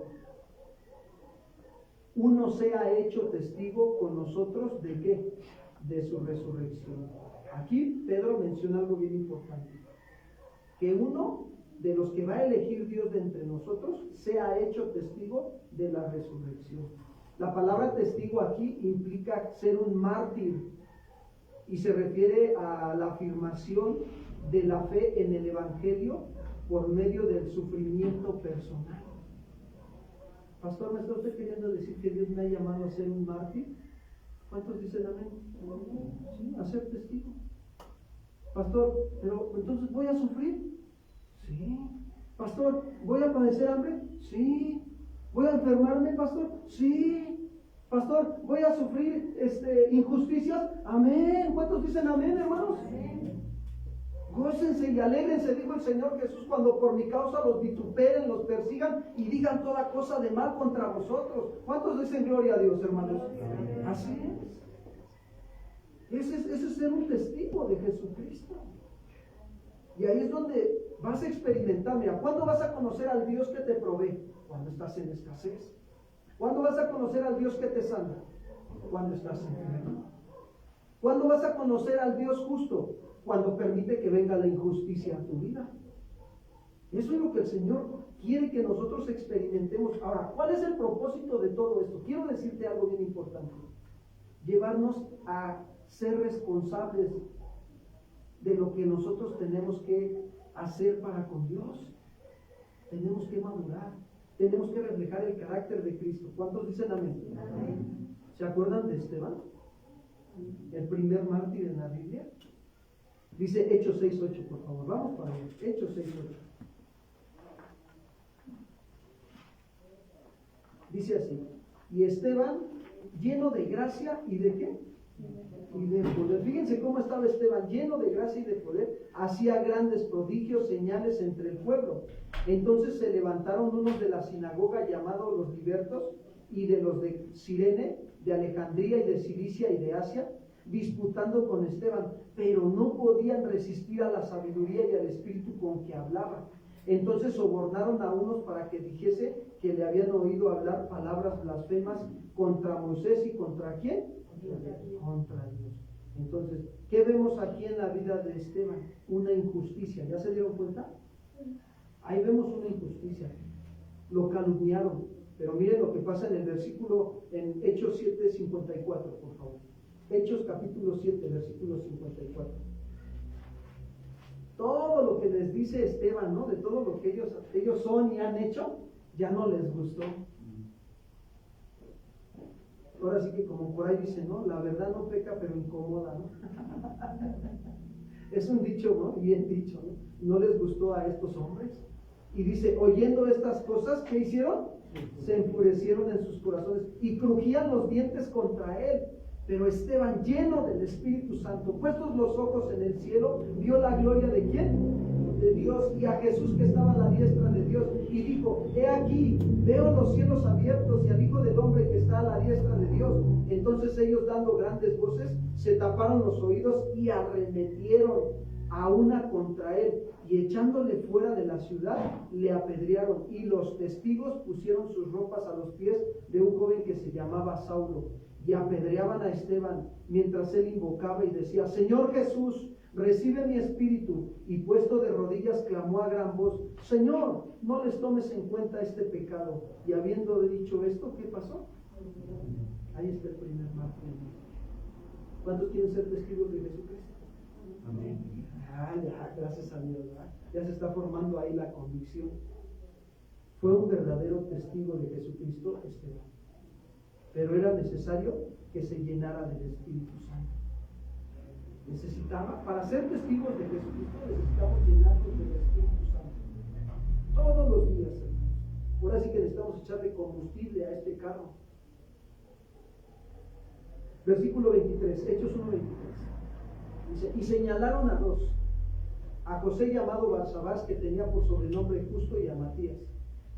uno sea hecho testigo con nosotros ¿de qué? De su resurrección. Aquí Pedro menciona algo bien importante, que uno de los que va a elegir Dios de entre nosotros sea hecho testigo de la resurrección. La palabra testigo aquí implica ser un mártir y se refiere a la afirmación de la fe en el Evangelio por medio del sufrimiento personal. Pastor, ¿me está usted queriendo decir que Dios me ha llamado a ser un mártir? ¿Cuántos dicen amén? Sí, a ser testigo. Pastor, pero entonces ¿voy a sufrir? Sí. Pastor, ¿voy a padecer hambre? Sí. ¿Voy a enfermarme, pastor? Sí. Pastor, ¿voy a sufrir injusticias? Amén. ¿Cuántos dicen amén, hermanos? Amén. Gócense y alégrense, dijo el Señor Jesús, cuando por mi causa los vituperen, los persigan y digan toda cosa de mal contra vosotros. ¿Cuántos dicen gloria a Dios, hermanos? Amén. Así es. Ese es ser un testigo de Jesucristo. Y ahí es donde vas a experimentar. Mira, ¿cuándo vas a conocer al Dios que te provee? Cuando estás en escasez. ¿Cuándo vas a conocer al Dios que te sana? Cuando estás enfermo. ¿Cuándo vas a conocer al Dios justo? Cuando permite que venga la injusticia a tu vida. Eso es lo que el Señor quiere que nosotros experimentemos. Ahora, ¿cuál es el propósito de todo esto? Quiero decirte algo bien importante. Llevarnos a ser responsables de lo que nosotros tenemos que hacer para con Dios. Tenemos que madurar, tenemos que reflejar el carácter de Cristo. ¿Cuántos dicen amén? Amén. ¿Se acuerdan de Esteban? El primer mártir en la Biblia. Dice Hechos 6:8, por favor, vamos para allá. Hechos 6:8. Dice así: y Esteban, lleno de gracia y de ¿qué? Y de poder. Fíjense cómo estaba Esteban, lleno de gracia y de poder, hacía grandes prodigios, señales entre el pueblo. Entonces se levantaron unos de la sinagoga llamados los libertos y de los de Cirene, de Alejandría y de Cilicia y de Asia, disputando con Esteban, pero no podían resistir a la sabiduría y al espíritu con que hablaba. Entonces sobornaron a unos para que dijese que le habían oído hablar palabras blasfemas contra Moisés y contra ¿quién? Contra Dios. Entonces, ¿qué vemos aquí en la vida de Esteban? Una injusticia. ¿Ya se dieron cuenta? Ahí vemos una injusticia. Lo calumniaron. Pero miren lo que pasa en el versículo, en Hechos 7:54, por favor. Hechos capítulo 7, versículo 54. Todo lo que les dice Esteban, ¿no? De todo lo que ellos son y han hecho, ya no les gustó. Ahora sí que como por ahí dicen, ¿no? La verdad no peca, pero incomoda, ¿no? Es un dicho, ¿no? Bien dicho, ¿no? No les gustó a estos hombres. Y dice, oyendo estas cosas, ¿qué hicieron? Se enfurecieron en sus corazones y crujían los dientes contra él. Pero Esteban, lleno del Espíritu Santo, puestos los ojos en el cielo, vio la gloria ¿de quién? De Dios, y a Jesús que estaba a la diestra de Dios, y dijo, he aquí, veo los cielos abiertos y al Hijo del Hombre que está a la diestra de Dios. Entonces ellos, dando grandes voces, se taparon los oídos y arremetieron a una contra él, y echándole fuera de la ciudad, le apedrearon, y los testigos pusieron sus ropas a los pies de un joven que se llamaba Saulo, y apedreaban a Esteban, mientras él invocaba y decía, Señor Jesús, recibe mi espíritu, y puesto de rodillas clamó a gran voz, Señor, no les tomes en cuenta este pecado. Y habiendo dicho esto, ¿qué pasó? Ahí está el primer martirio. ¿Cuántos quieren ser testigos de Jesucristo? Amén. Ya, gracias a Dios, ¿verdad? Ya se está formando ahí la convicción. Fue un verdadero testigo de Jesucristo Esteban, pero era necesario que se llenara del Espíritu Santo. Necesitaba, para ser testigos de Jesucristo, necesitamos llenarnos del Espíritu Santo todos los días, hermanos. Por así que necesitamos echarle combustible a este carro. Versículo 23, Hechos 1:23. Dice, y señalaron a dos, a José llamado Barsabás, que tenía por sobrenombre Justo, y a Matías.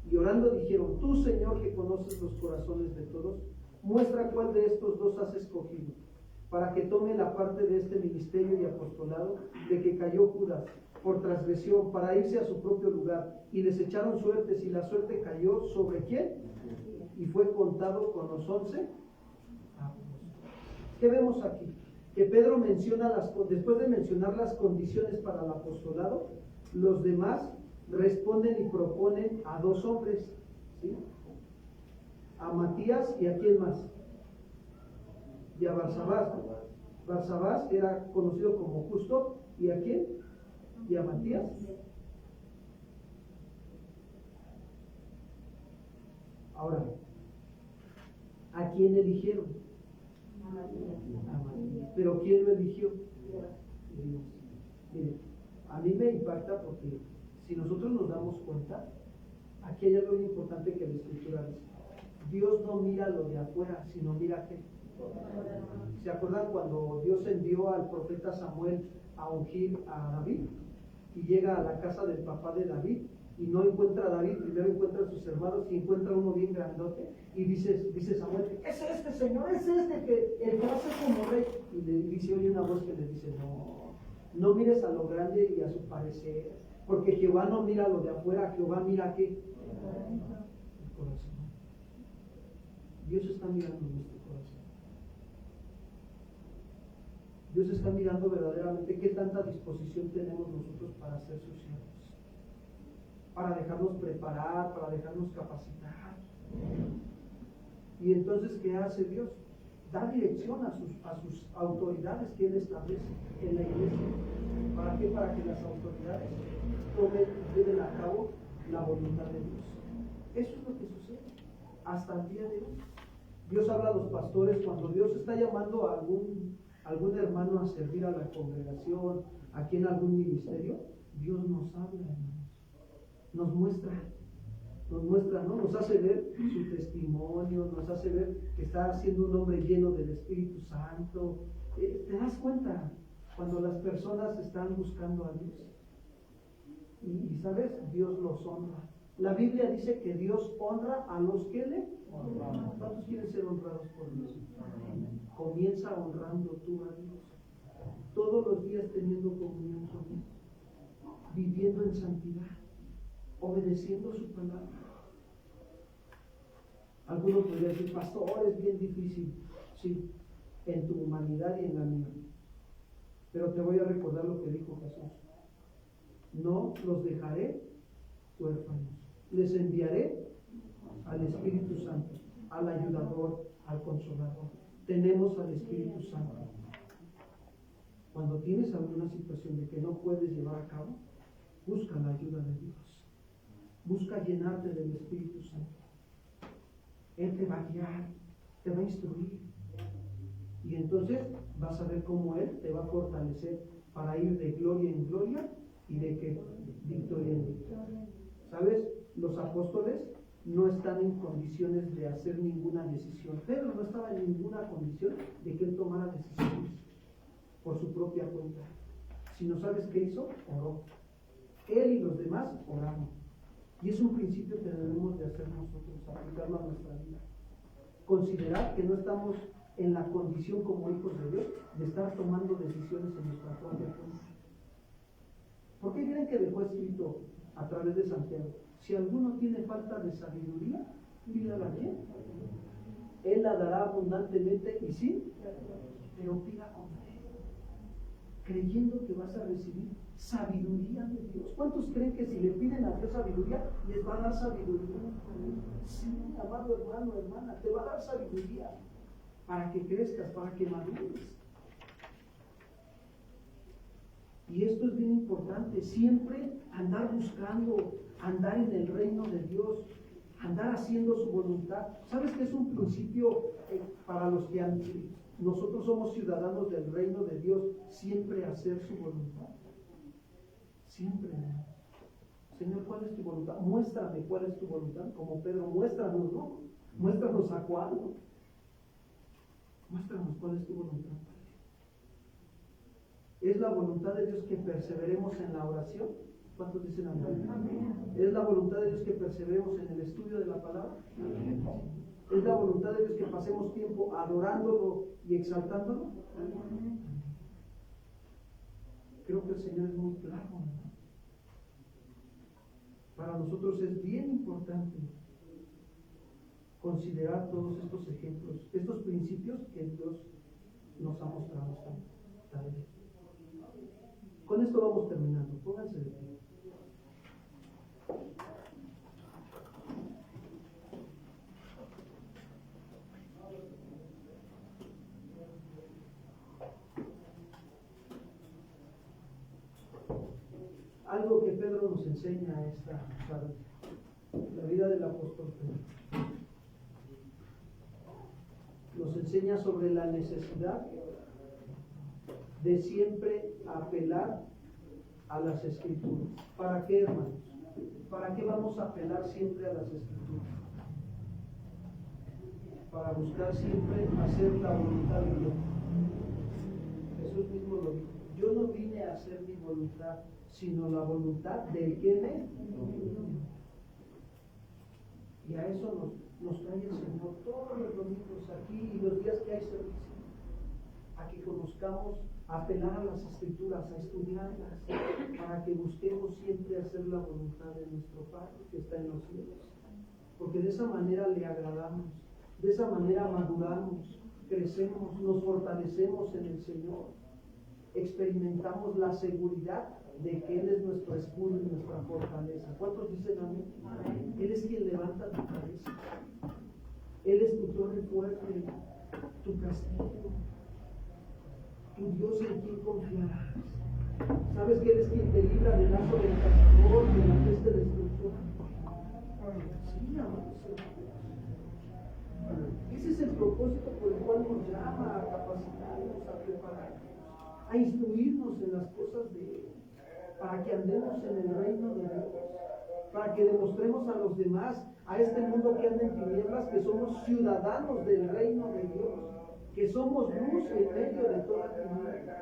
Y orando dijeron, tú, Señor, que conoces los corazones de todos, muestra cuál de estos dos has escogido, para que tome la parte de este ministerio y apostolado de que cayó Judas por transgresión, para irse a su propio lugar. Y les echaron suertes, y la suerte cayó ¿sobre quién? Y fue contado con los 11 apóstoles. ¿Qué vemos aquí? Que Pedro menciona después de mencionar las condiciones para el apostolado, los demás responden y proponen a dos hombres, ¿sí? A Matías y a quién más, y a Barsabás. Barsabás era conocido como Justo, y a quién, y a Matías. Ahora, ¿a quién eligieron? A Matías. ¿Pero quién lo eligió? Dios. Miren, a mí me impacta porque si nosotros nos damos cuenta, aquí hay algo muy importante que la Escritura dice. Dios no mira lo de afuera, sino mira qué. ¿Se acuerdan cuando Dios envió al profeta Samuel a ungir a David? Y llega a la casa del papá de David y no encuentra a David, primero encuentra a sus hermanos y encuentra uno bien grandote y dice Samuel, es este señor, es este el que va a ser como rey. Y le dice, oye una voz que le dice, no mires a lo grande y a su parecer, porque Jehová no mira lo de afuera, Jehová mira ¿qué? El corazón. Dios está mirando nuestro corazón. Dios está mirando verdaderamente qué tanta disposición tenemos nosotros para ser sus siervos, para dejarnos preparar, para dejarnos capacitar. Y entonces, ¿qué hace Dios? Da dirección a sus autoridades que Él establece en la iglesia. ¿Para qué? Para que las autoridades lleven a cabo la voluntad de Dios. Eso es lo que sucede hasta el día de hoy. Dios habla a los pastores cuando Dios está llamando a algún hermano a servir a la congregación, aquí en algún ministerio. Dios nos habla, hermanos, nos muestra, ¿no? Nos hace ver su testimonio, nos hace ver que está siendo un hombre lleno del Espíritu Santo. ¿Te das cuenta cuando las personas están buscando a Dios? Y ¿sabes? Dios los honra. La Biblia dice que Dios honra a los que le honran. ¿Cuántos quieren ser honrados por Dios? Comienza honrando tú a Dios. Todos los días teniendo comunión con Él. Viviendo en santidad. obedeciendo su palabra. Algunos podrían decir, pastor, es bien difícil. Sí, en tu humanidad y en la mía. Pero te voy a recordar lo que dijo Jesús. No los dejaré huérfanos. Les enviaré al Espíritu Santo, al ayudador, al consolador. Tenemos al Espíritu Santo. Cuando tienes alguna situación de que no puedes llevar a cabo, busca la ayuda de Dios. Busca llenarte del Espíritu Santo. Él te va a guiar, te va a instruir. Y entonces vas a ver cómo Él te va a fortalecer para ir de gloria en gloria y de que victoria en victoria. ¿Sabes? Los apóstoles no están en condiciones de hacer ninguna decisión. Pedro no estaba en ninguna condición de que él tomara decisiones por su propia cuenta. Si no sabes qué hizo, oró. Él y los demás oraron. Y es un principio que debemos de hacer nosotros, aplicarlo a nuestra vida. Considerar que no estamos en la condición como hijos de Dios de estar tomando decisiones en nuestra propia cuenta. ¿Por qué creen que dejó escrito a través de Santiago? Si alguno tiene falta de sabiduría, pídala a quién. Él la dará abundantemente y sí, pero pida con fe, creyendo que vas a recibir sabiduría de Dios. ¿Cuántos creen que si le piden a Dios sabiduría, les va a dar sabiduría? Sí, amado hermano, hermana, te va a dar sabiduría para que crezcas, para que madures. Y esto es bien importante, siempre andar buscando, andar en el reino de Dios, andar haciendo su voluntad. ¿Sabes qué es un principio para los que nosotros somos ciudadanos del reino de Dios? Siempre hacer su voluntad. Siempre. Señor, ¿cuál es tu voluntad? Muéstrame cuál es tu voluntad. Como Pedro, muéstranos, ¿no? Muéstranos a cuál. Muéstranos cuál es tu voluntad. ¿Es la voluntad de Dios que perseveremos en la oración? ¿Cuántos dicen amén? Amén. ¿Es la voluntad de Dios que perseveremos en el estudio de la palabra? Amén. ¿Es la voluntad de Dios que pasemos tiempo adorándolo y exaltándolo? Amén. Creo que el Señor es muy claro, ¿no? Para nosotros es bien importante considerar todos estos ejemplos, estos principios que Dios nos ha mostrado esta tarde. Con esto vamos terminando. Pónganse de pie. Algo que Pedro nos enseña esta tarde, la vida del apóstol Pedro. Nos enseña sobre la necesidad de siempre apelar a las Escrituras. ¿Para qué, hermanos? ¿Para qué vamos a apelar siempre a las Escrituras? Para buscar siempre hacer la voluntad de Dios. Jesús mismo lo dijo. Yo no vine a hacer mi voluntad, sino la voluntad del que me envió. Y a eso nos trae el Señor todos los domingos aquí y los días que hay servicio, a que conozcamos, a apelar a las Escrituras, a estudiarlas, para que busquemos siempre hacer la voluntad de nuestro Padre que está en los cielos. Porque de esa manera le agradamos, de esa manera maduramos, crecemos, nos fortalecemos en el Señor, experimentamos la seguridad de que Él es nuestro escudo y nuestra fortaleza. ¿Cuántos dicen amén? Amén. Él es quien levanta tu cabeza. Él es tu torre fuerte, tu castillo, tu Dios en quien confiarás. ¿Sabes que Él es quien te libra del lazo del cazador, de la peste destructora? Sí, amados. Ese es el propósito por el cual nos llama a capacitarnos, a prepararnos, a instruirnos en las cosas de Él, para que andemos en el reino de Dios, para que demostremos a los demás, a este mundo que anda en tinieblas, que somos ciudadanos del reino de Dios, que somos luz en medio de toda tiniebla.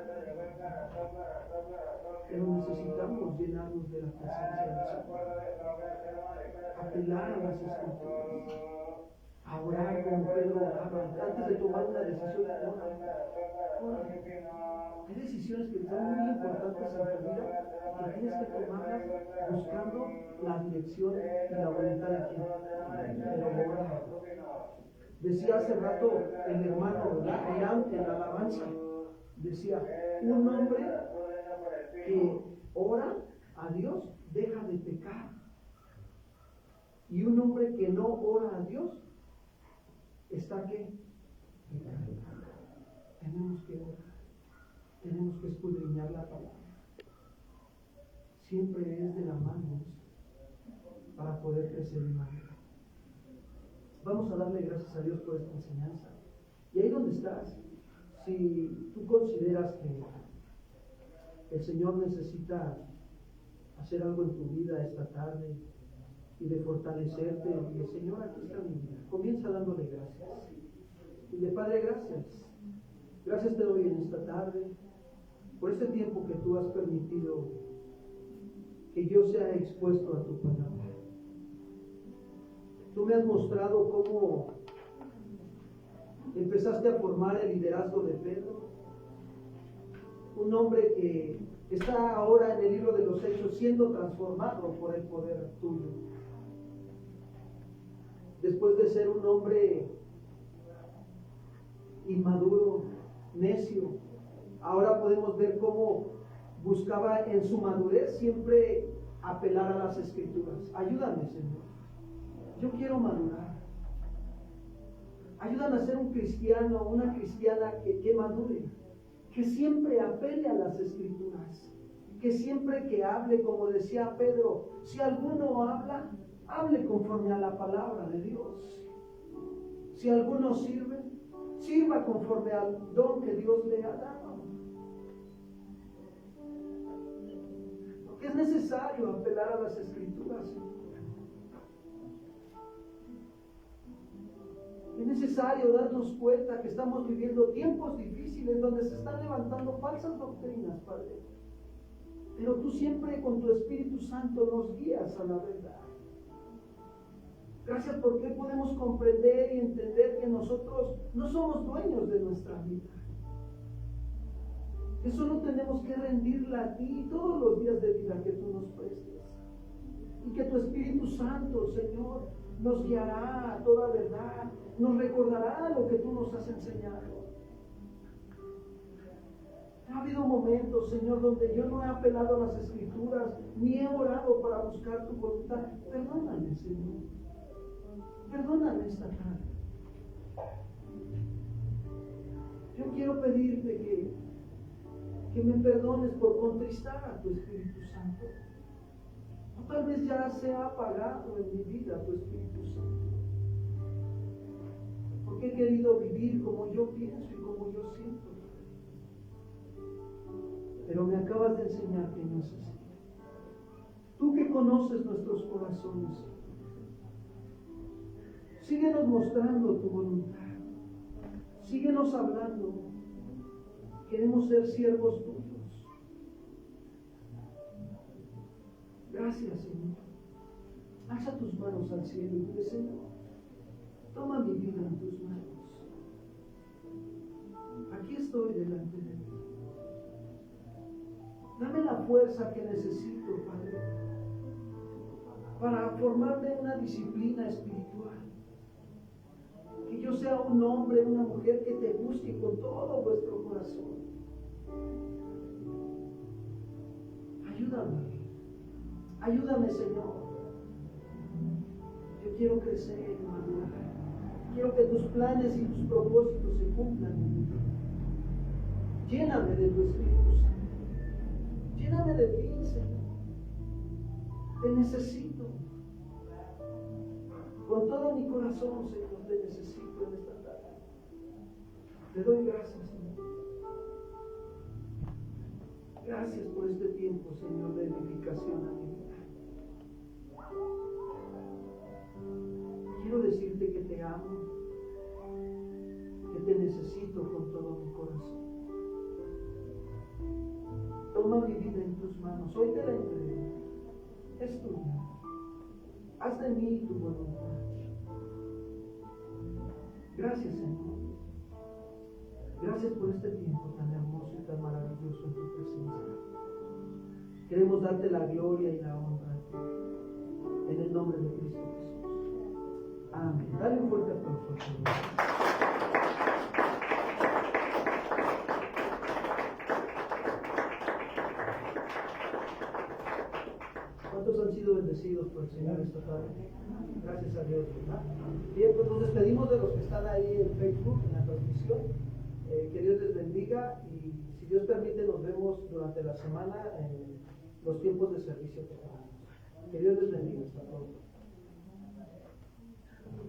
Pero necesitamos llenarnos de la presencia del Señor, apelar a las Escrituras, a orar como Pedro oraba. Antes de tomar una decisión, ora. Hay decisiones que son muy importantes en tu vida y tienes que tomarlas buscando la dirección y la voluntad de quién. Pero ora. Decía hace rato el hermano, en la alabanza, decía, un hombre que ora a Dios deja de pecar. Y un hombre que no ora a Dios está ¿qué? Tenemos que orar. Tenemos que escudriñar la palabra. Siempre es de la mano para poder crecer en la vida. Vamos a darle gracias a Dios por esta enseñanza. Y ahí donde estás, si tú consideras que el Señor necesita hacer algo en tu vida esta tarde y de fortalecerte, y el Señor, aquí está mi vida. Comienza dándole gracias. Dile, Padre, gracias. Gracias te doy en esta tarde por este tiempo que tú has permitido que yo sea expuesto a tu palabra. Tú me has mostrado cómo empezaste a formar el liderazgo de Pedro, un hombre que está ahora en el libro de los Hechos siendo transformado por el poder tuyo. Después de ser un hombre inmaduro, necio, ahora podemos ver cómo buscaba en su madurez siempre apelar a las Escrituras. Ayúdame, Señor. Yo quiero madurar. Ayúdame a ser un cristiano, una cristiana que madure, que siempre apele a las Escrituras, que siempre que hable, como decía Pedro, si alguno habla, hable conforme a la palabra de Dios. Si alguno sirve, sirva conforme al don que Dios le ha dado. Porque es necesario apelar a las Escrituras. Es necesario darnos cuenta que estamos viviendo tiempos difíciles donde se están levantando falsas doctrinas, Padre. Pero tú siempre con tu Espíritu Santo nos guías a la verdad. Gracias porque podemos comprender y entender que nosotros no somos dueños de nuestra vida. Que solo tenemos que rendirla a ti todos los días de vida que tú nos prestes. Y que tu Espíritu Santo, Señor, nos guiará a toda verdad, nos recordará lo que tú nos has enseñado. Ha habido momentos, Señor, donde yo no he apelado a las Escrituras, ni he orado para buscar tu voluntad. Perdóname, Señor. Perdóname esta tarde. Yo quiero pedirte que me perdones por contristar a tu Espíritu Santo. O tal vez ya se ha apagado en mi vida tu Espíritu Santo. Porque he querido vivir como yo pienso y como yo siento. Pero me acabas de enseñar que no es así. Tú que conoces nuestros corazones, síguenos mostrando tu voluntad. Síguenos hablando. Queremos ser siervos tuyos. Gracias, Señor. Alza tus manos al cielo y dile, Señor, toma mi vida en tus manos. Aquí estoy delante de ti. Dame la fuerza que necesito, Padre, para formarme una disciplina espiritual. Que yo sea un hombre, una mujer que te busque con todo vuestro corazón. Ayúdame. Ayúdame, Señor. Yo quiero crecer y madurar. Quiero que tus planes y tus propósitos se cumplan en mi vida. Lléname de tu Espíritu Santo. Lléname de ti, Señor. Te necesito. Con todo mi corazón, Señor, te necesito en esta tarde. Te doy gracias, Señor. Gracias por este tiempo, Señor, de edificación a mi vida. Quiero decirte que te amo, que te necesito con todo mi corazón. Toma mi vida en tus manos. Hoy te la entrego. Es tuya. Haz de mí tu voluntad. Gracias, Señor. Gracias por este tiempo tan hermoso y tan maravilloso en tu presencia. Queremos darte la gloria y la honra en el nombre de Cristo Jesús. Amén. Dale un fuerte aplauso al Señor. ¿Cuántos han sido bendecidos por el Señor esta tarde? Gracias a Dios, ¿verdad? Bien, pues nos despedimos de los que están ahí en Facebook, en la transmisión. Que Dios les bendiga y si Dios permite nos vemos durante la semana en los tiempos de servicio que tenemos. Que Dios les bendiga. Hasta pronto.